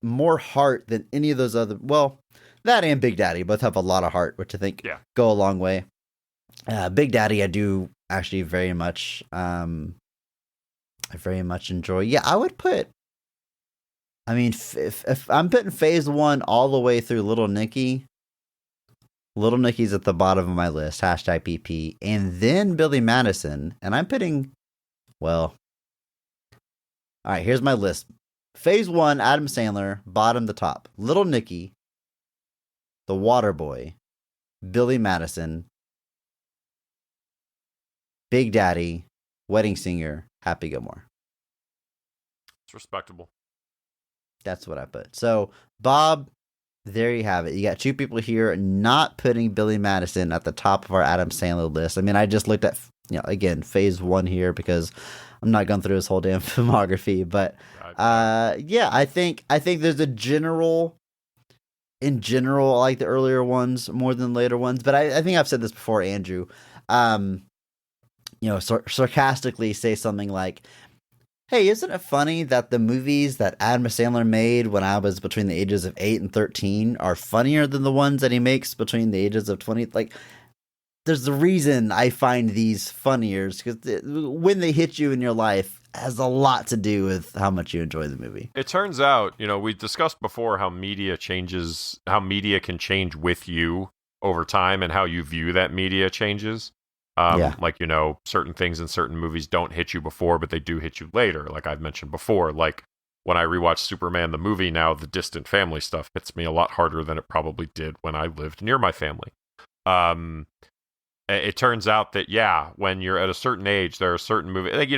more heart than any of those other. Well, that and Big Daddy both have a lot of heart, which I think go a long way. Big Daddy, I do actually very much, I very much enjoy. Yeah, I would put. I mean, if I'm putting Phase 1 all the way through Little Nicky. Little Nicky's at the bottom of my list, hashtag PP, and then Billy Madison, and I'm putting, well, all right, here's my list. Phase 1, Adam Sandler, bottom to top. Little Nicky, The Waterboy, Billy Madison, Big Daddy, Wedding Singer, Happy Gilmore.
It's respectable.
That's what I put. So, Bob, there you have it. You got two people here not putting Billy Madison at the top of our Adam Sandler list. I mean, I just looked at, again, Phase 1 here because I'm not going through his whole damn filmography. But, yeah, I think there's a general, in general, I like the earlier ones more than later ones. But I think I've said this before, Andrew. Sarcastically say something like, hey, isn't it funny that the movies that Adam Sandler made when I was between the ages of 8 and 13 are funnier than the ones that he makes between the ages of 20? Like, there's a reason I find these funnier, because when they hit you in your life has a lot to do with how much you enjoy the movie.
It turns out, we discussed before how media can change with you over time and how you view that media changes. Like, certain things in certain movies don't hit you before, but they do hit you later. Like I've mentioned before, like when I rewatch Superman, the movie now, the distant family stuff hits me a lot harder than it probably did when I lived near my family. It turns out that, when you're at a certain age, there are certain movies, like,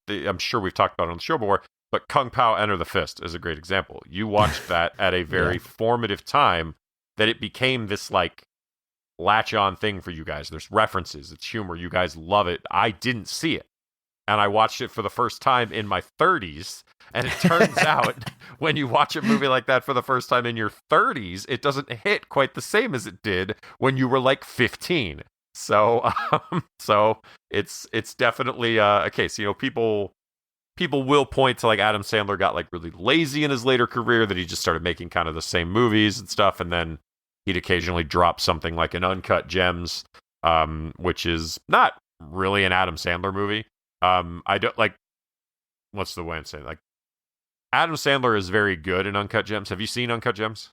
I'm sure we've talked about it on the show before, but Kung Pao Enter the Fist is a great example. You watched that at a very formative time that it became this, like, latch-on thing for you guys. There's references, it's humor, you guys love it. I didn't see it, and I watched it for the first time in my 30s, and it turns out when you watch a movie like that for the first time in your 30s, it doesn't hit quite the same as it did when you were like 15. So it's definitely a case. People will point to, like, Adam Sandler got, like, really lazy in his later career, that he just started making kind of the same movies and stuff, and then he'd occasionally drop something like an Uncut Gems, which is not really an Adam Sandler movie. I don't like. What's the way I'm saying? Like, Adam Sandler is very good in Uncut Gems. Have you seen Uncut Gems?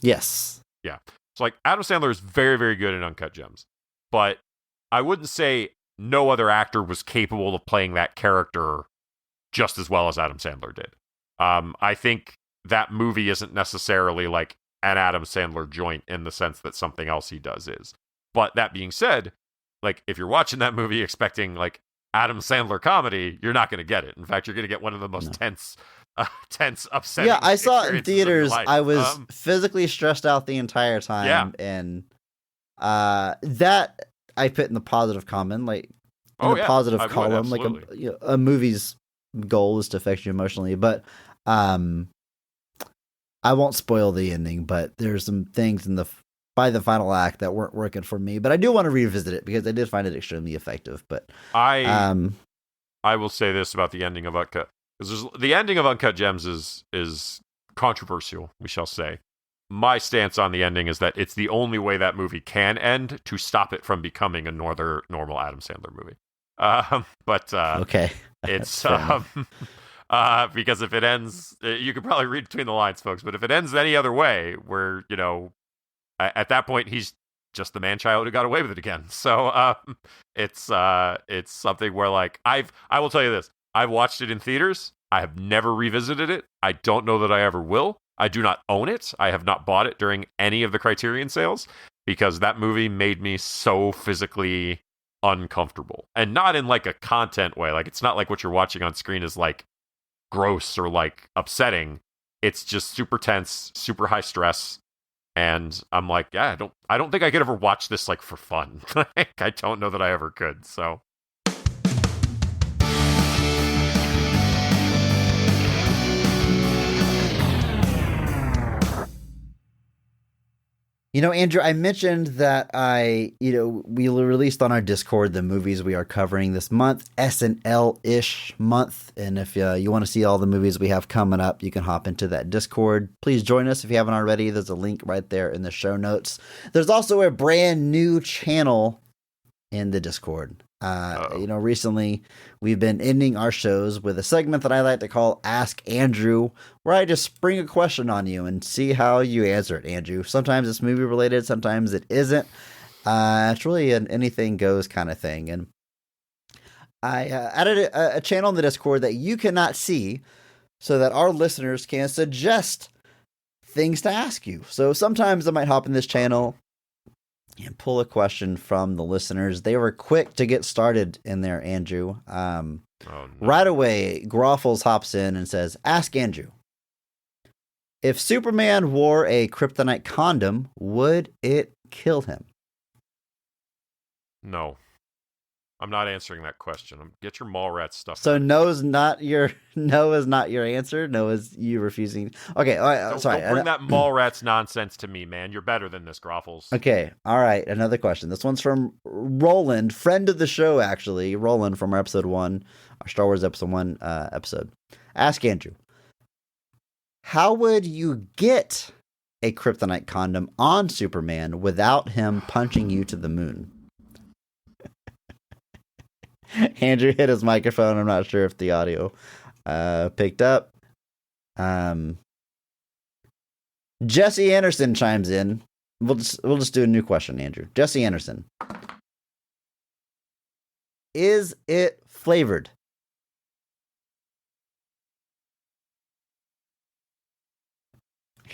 Yes.
Yeah. So, like, Adam Sandler is very, very good in Uncut Gems, but I wouldn't say no other actor was capable of playing that character just as well as Adam Sandler did. I think that movie isn't necessarily like an Adam Sandler joint in the sense that something else he does is. But that being said, like, if you're watching that movie expecting, like, Adam Sandler comedy, you're not going to get it. In fact, you're going to get one of the most tense, upsetting.
Yeah, I saw it in theaters.
I
was physically stressed out the entire time, and that I put in the positive column, like in the positive column. Like a movie's goal is to affect you emotionally, but I won't spoil the ending, but there's some things by the final act that weren't working for me. But I do want to revisit it because I did find it extremely effective. But
I will say this about the ending of Uncut, because the ending of Uncut Gems is controversial, we shall say. My stance on the ending is that it's the only way that movie can end to stop it from becoming another normal Adam Sandler movie. Okay, it's because if it ends, you could probably read between the lines, folks, but if it ends any other way, where, at that point, he's just the man-child who got away with it again. So it's something where, like, I will tell you this. I've watched it in theaters. I have never revisited it. I don't know that I ever will. I do not own it. I have not bought it during any of the Criterion sales because that movie made me so physically uncomfortable. And not in, like, a content way. Like, it's not like what you're watching on screen is, like, gross or, like, upsetting. It's just super tense, super high stress. And I'm like, yeah, I don't think I could ever watch this like for fun. I don't know that I ever could. So
Andrew, I mentioned that we released on our Discord the movies we are covering this month, SNL-ish month. And if you want to see all the movies we have coming up, you can hop into that Discord. Please join us if you haven't already. There's a link right there in the show notes. There's also a brand new channel in the Discord. Recently we've been ending our shows with a segment that I like to call Ask Andrew, where I just spring a question on you and see how you answer it, Andrew. Sometimes it's movie related, sometimes it isn't. It's really an anything goes kind of thing. And I added a channel in the Discord that you cannot see so that our listeners can suggest things to ask you. So sometimes I might hop in this channel and pull a question from the listeners. They were quick to get started in there, Andrew.
no.
Right away, Groffles hops in and says, Ask Andrew. If Superman wore a kryptonite condom, would it kill him?
No. I'm not answering that question. Get your Mallrats stuff.
So no is not your answer. No is you refusing. Okay, all right. Sorry.
Don't bring that Mallrats nonsense to me, man. You're better than this, Groffles.
Okay, all right. Another question. This one's from Roland, friend of the show, actually. Roland from our episode 1, our Star Wars episode 1 episode. Ask Andrew. How would you get a kryptonite condom on Superman without him punching you to the moon? Andrew hit his microphone. I'm not sure if the audio picked up. Jesse Anderson chimes in. We'll just do a new question, Andrew. Jesse Anderson. Is it flavored?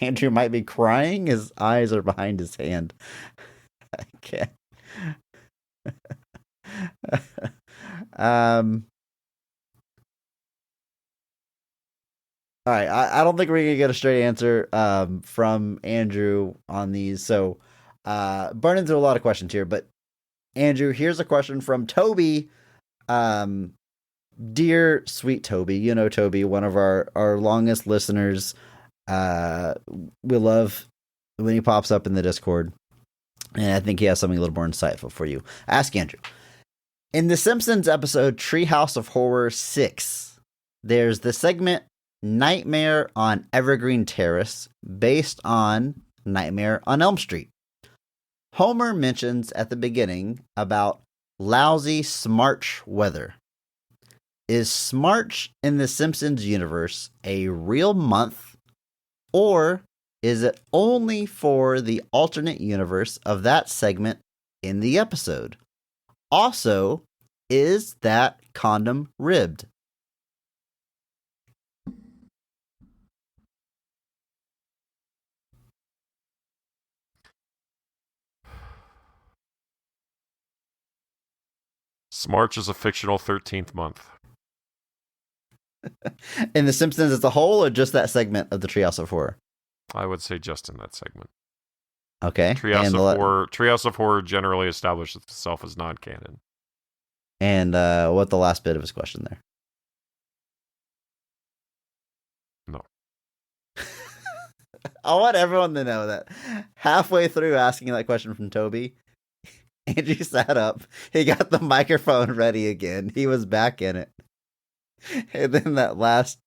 Andrew might be crying. His eyes are behind his hand. I can't. All right, I don't think we're gonna get a straight answer from Andrew on these. So burning through a lot of questions here, but Andrew, here's a question from Toby. Dear sweet Toby, Toby, one of our longest listeners. We love when he pops up in the Discord, and I think he has something a little more insightful for you. Ask Andrew. In the Simpsons episode Treehouse of Horror 6, there's the segment Nightmare on Evergreen Terrace, based on Nightmare on Elm Street. Homer mentions at the beginning about lousy Smarch weather. Is Smarch in the Simpsons universe a real month, or is it only for the alternate universe of that segment in the episode? Also, is that condom ribbed?
Smarch is a fictional 13th month.
In The Simpsons as a whole, or just that segment of the Treehouse of Horror?
I would say just in that segment.
Okay.
Treehouse of Horror generally establishes itself as non-canon.
And what the last bit of his question there?
No.
I want everyone to know that halfway through asking that question from Toby, Andrew sat up. He got the microphone ready again. He was back in it. And then that last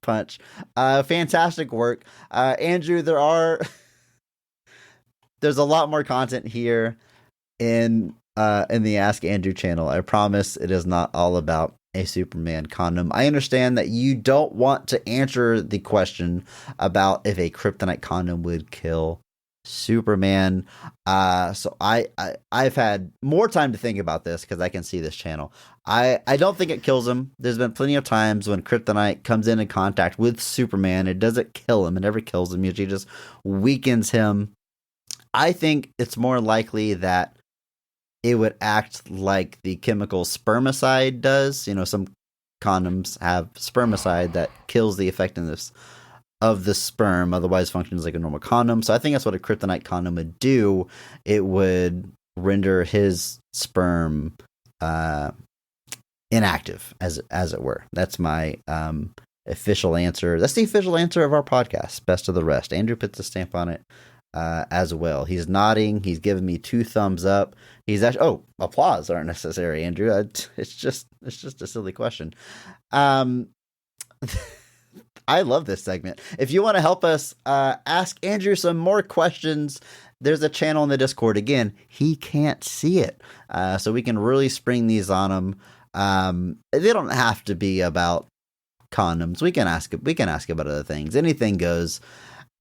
punch. Fantastic work. Andrew, there's a lot more content here in the Ask Andrew channel. I promise it is not all about a Superman condom. I understand that you don't want to answer the question about if a kryptonite condom would kill Superman. So I've had more time to think about this because I can see this channel. I don't think it kills him. There's been plenty of times when kryptonite comes in contact with Superman. It doesn't kill him. It never kills him. Usually just weakens him. I think it's more likely that it would act like the chemical spermicide does. Some condoms have spermicide that kills the effectiveness of the sperm, otherwise functions like a normal condom. So I think that's what a kryptonite condom would do. It would render his sperm inactive, as it were. That's my official answer. That's the official answer of our podcast, Best of the Rest. Andrew puts a stamp on it as well. He's nodding. He's giving me 2 thumbs up. He's actually, applause aren't necessary, Andrew. It's just a silly question. I love this segment. If you want to help us ask Andrew some more questions, there's a channel in the Discord. Again, he can't see it, so we can really spring these on him. They don't have to be about condoms. We can ask about other things. Anything goes.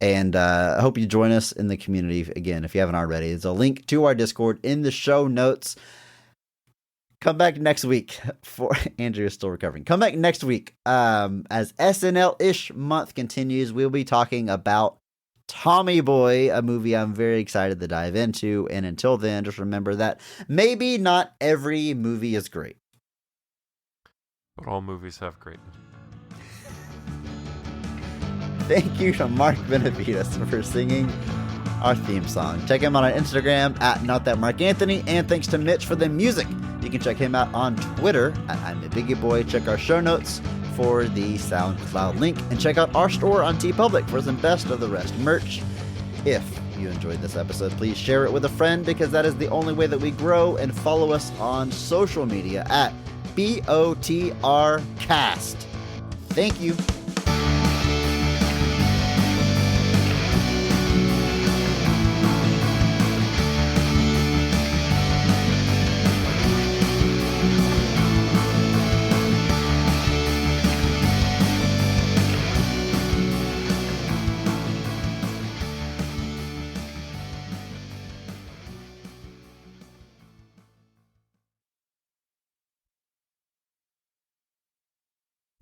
And I hope you join us in the community. Again, if you haven't already, there's a link to our Discord in the show notes. Come back next week for Andrew is still recovering. Come back next week as SNL-ish month continues. We'll be talking about Tommy Boy, a movie I'm very excited to dive into. And until then, just remember that maybe not every movie is great,
but all movies have greatness.
Thank you to Mark Benavides for singing our theme song. Check him out on Instagram at NotThatMarkAnthony, and thanks to Mitch for the music. You can check him out on Twitter at I'm a Biggie Boy. Check our show notes for the SoundCloud link, and check out our store on TeePublic for some Best of the Rest merch. If you enjoyed this episode, please share it with a friend, because that is the only way that we grow, and follow us on social media at BOTRcast. Thank you.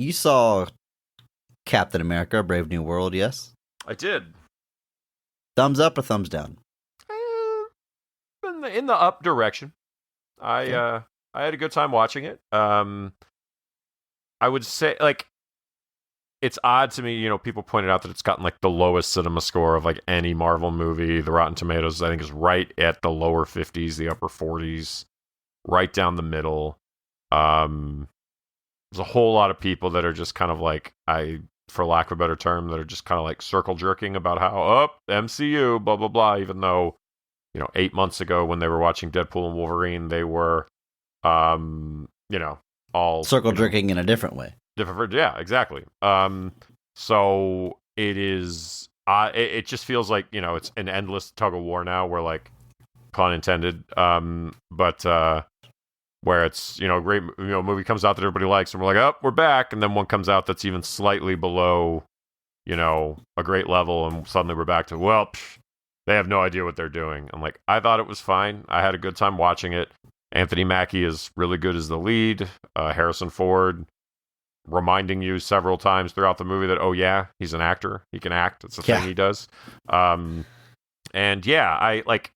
You saw Captain America: Brave New World, yes?
I did.
Thumbs up or thumbs down?
In the up direction. I had a good time watching it. I would say, like, it's odd to me, people pointed out that it's gotten like the lowest cinema score of like any Marvel movie. The Rotten Tomatoes, I think, is right at the lower 50s, the upper 40s, right down the middle. There's a whole lot of people that are just kind of like, for lack of a better term, that are just kind of like circle jerking about how, MCU, blah, blah, blah, even though, 8 months ago when they were watching Deadpool and Wolverine, they were, all...
Circle jerking in a different way.
Yeah, exactly. So it is, it just feels like, it's an endless tug of war now where, like, pun intended, but where it's, a great, movie comes out that everybody likes, and we're like, we're back, and then one comes out that's even slightly below, a great level, and suddenly we're back to, they have no idea what they're doing. I'm like, I thought it was fine. I had a good time watching it. Anthony Mackie is really good as the lead. Harrison Ford reminding you several times throughout the movie that, he's an actor. He can act. It's the thing he does. And I like,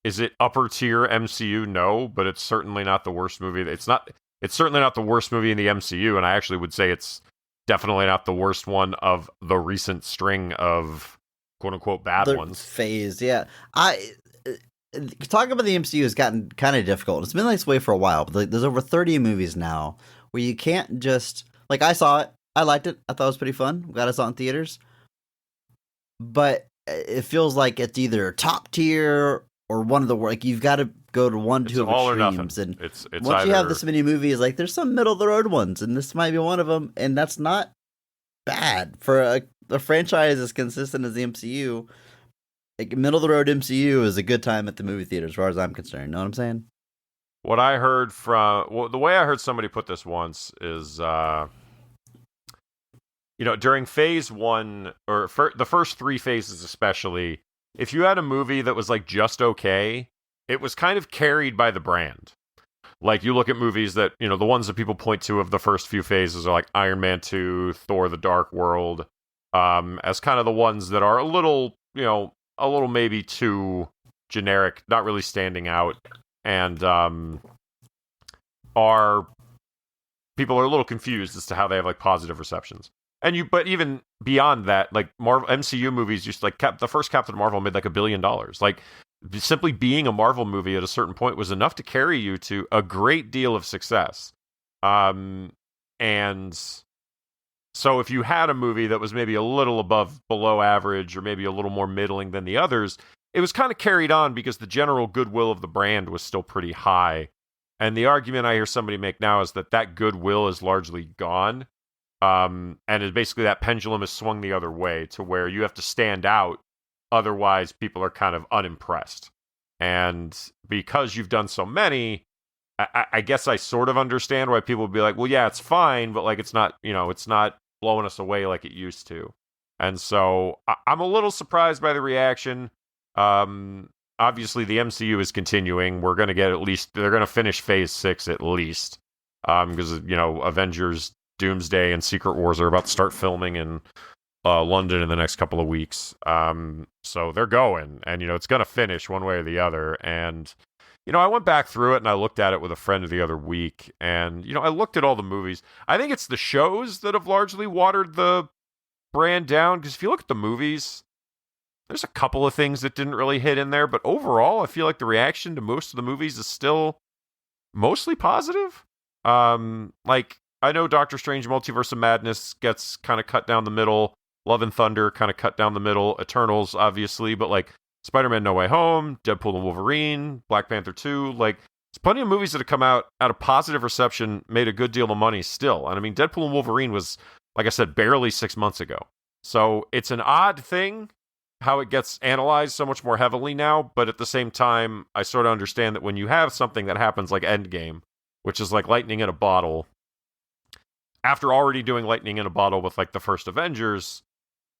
is it upper tier MCU? No, but it's certainly not the worst movie. It's certainly not the worst movie in the MCU, and I actually would say it's definitely not the worst one of the recent string of quote unquote bad ones.
Phase, yeah. Talking about the MCU has gotten kind of difficult. It's been this way for a while, but there's over 30 movies now where you can't just, like, I saw it, I liked it, I thought it was pretty fun. I'm glad I saw it in theaters, but it feels like it's either top tier or one of the, like, you've got to go to one, two of extremes. And
it's
once you have this many movies, like, there's some middle of the road ones, and this might be one of them, and that's not bad for a franchise as consistent as the MCU. Like, middle of the road MCU is a good time at the movie theater, as far as I'm concerned. You know what I'm saying?
What I heard the way I heard somebody put this once is, during phase one, or the first 3 phases especially, if you had a movie that was like just okay, it was kind of carried by the brand. Like, you look at movies that, the ones that people point to of the first few phases are like Iron Man 2, Thor: The Dark World, as kind of the ones that are a little maybe too generic, not really standing out, and people are a little confused as to how they have like positive receptions. but even beyond that, like Marvel MCU movies, just like the first Captain Marvel made like $1 billion. Like simply being a Marvel movie at a certain point was enough to carry you to a great deal of success. And so if you had a movie that was maybe a little below average, or maybe a little more middling than the others, it was kind of carried on because the general goodwill of the brand was still pretty high. And the argument I hear somebody make now is that goodwill is largely gone. And it basically that pendulum has swung the other way to where you have to stand out. Otherwise, people are kind of unimpressed. And because you've done so many, I guess I sort of understand why people would be like, well, yeah, it's fine, but like it's not blowing us away like it used to. And so I'm a little surprised by the reaction. Obviously, the MCU is continuing. We're going to get they're going to finish Phase 6 at least. Because, Avengers, Doomsday, and Secret Wars are about to start filming in London in the next couple of weeks. So they're going, and, it's going to finish one way or the other. And, I went back through it and I looked at it with a friend the other week. And, I looked at all the movies. I think it's the shows that have largely watered the brand down. Because if you look at the movies, there's a couple of things that didn't really hit in there. But overall, I feel like the reaction to most of the movies is still mostly positive. Like, I know Doctor Strange Multiverse of Madness gets kind of cut down the middle. Love and Thunder kind of cut down the middle. Eternals, obviously. But, like, Spider-Man No Way Home, Deadpool and Wolverine, Black Panther 2. Like, there's plenty of movies that have come out a positive reception, made a good deal of money still. And, I mean, Deadpool and Wolverine was, like I said, barely 6 months ago. So, it's an odd thing how it gets analyzed so much more heavily now. But at the same time, I sort of understand that when you have something that happens like Endgame, which is like lightning in a bottle, after already doing lightning in a bottle with like the first Avengers,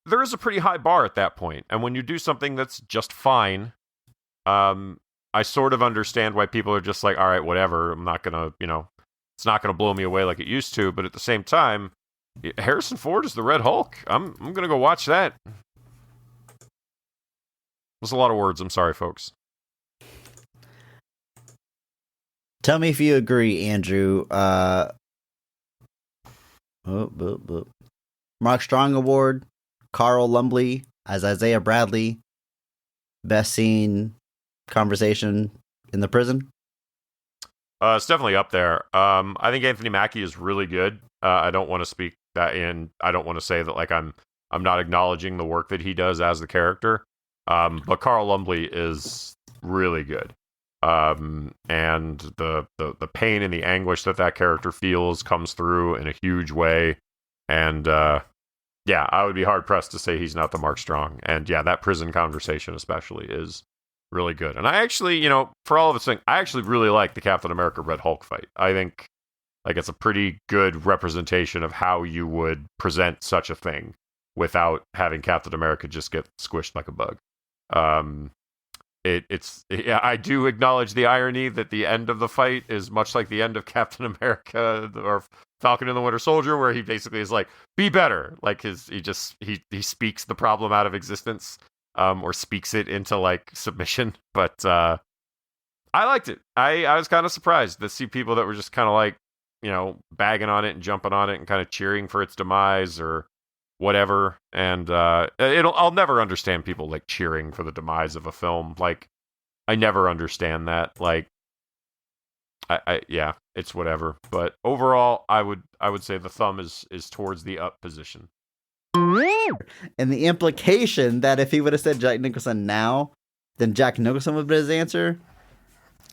there is a pretty high bar at that point. And when you do something that's just fine, I sort of understand why people are just like, all right, whatever. I'm not going to, it's not going to blow me away like it used to. But at the same time, Harrison Ford is the Red Hulk. I'm going to go watch that. That's a lot of words. I'm sorry, folks.
Tell me if you agree, Andrew. Mark Strong Award, Carl Lumbly as Isaiah Bradley, best scene conversation in the prison.
It's definitely up there. I think Anthony Mackie is really good. I don't want to speak that in. I don't want to say that like I'm not acknowledging the work that he does as the character. But Carl Lumbly is really good. And the pain and the anguish that character feels comes through in a huge way. And yeah, I would be hard pressed to say he's not the Mark Strong. And yeah, that prison conversation especially is really good. And I actually, for all of its thing, I actually really like the Captain America Red Hulk fight. I think like it's a pretty good representation of how you would present such a thing without having Captain America just get squished like a bug. I do acknowledge the irony that the end of the fight is much like the end of Captain America or Falcon and the Winter Soldier, where he basically is like, be better. Like he speaks the problem out of existence, or speaks it into like submission. But, I liked it. I was kind of surprised to see people that were just kind of like, bagging on it and jumping on it and kind of cheering for its demise or whatever. And I'll never understand people like cheering for the demise of a film. Like, I never understand that. Like, yeah, it's whatever. But overall, I would say the thumb is towards the up position.
And the implication that if he would have said Jack Nicholson now, then Jack Nicholson would have been his answer.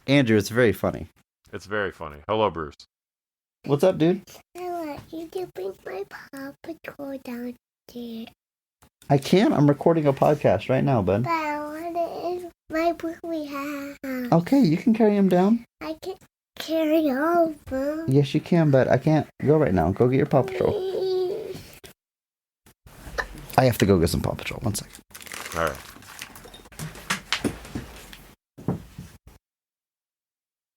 Andrew, it's very funny.
It's very funny. Hello, Bruce.
What's up, dude?
I want you to bring my Paw Patrol down there.
I can't. I'm recording a podcast right now, bud.
But I want it in my movie house.
Okay, you can carry him down.
I can carry all of them.
Yes, you can, but I can't go right now. Go get your Paw Patrol. I have to go get some Paw Patrol. 1 second.
All right.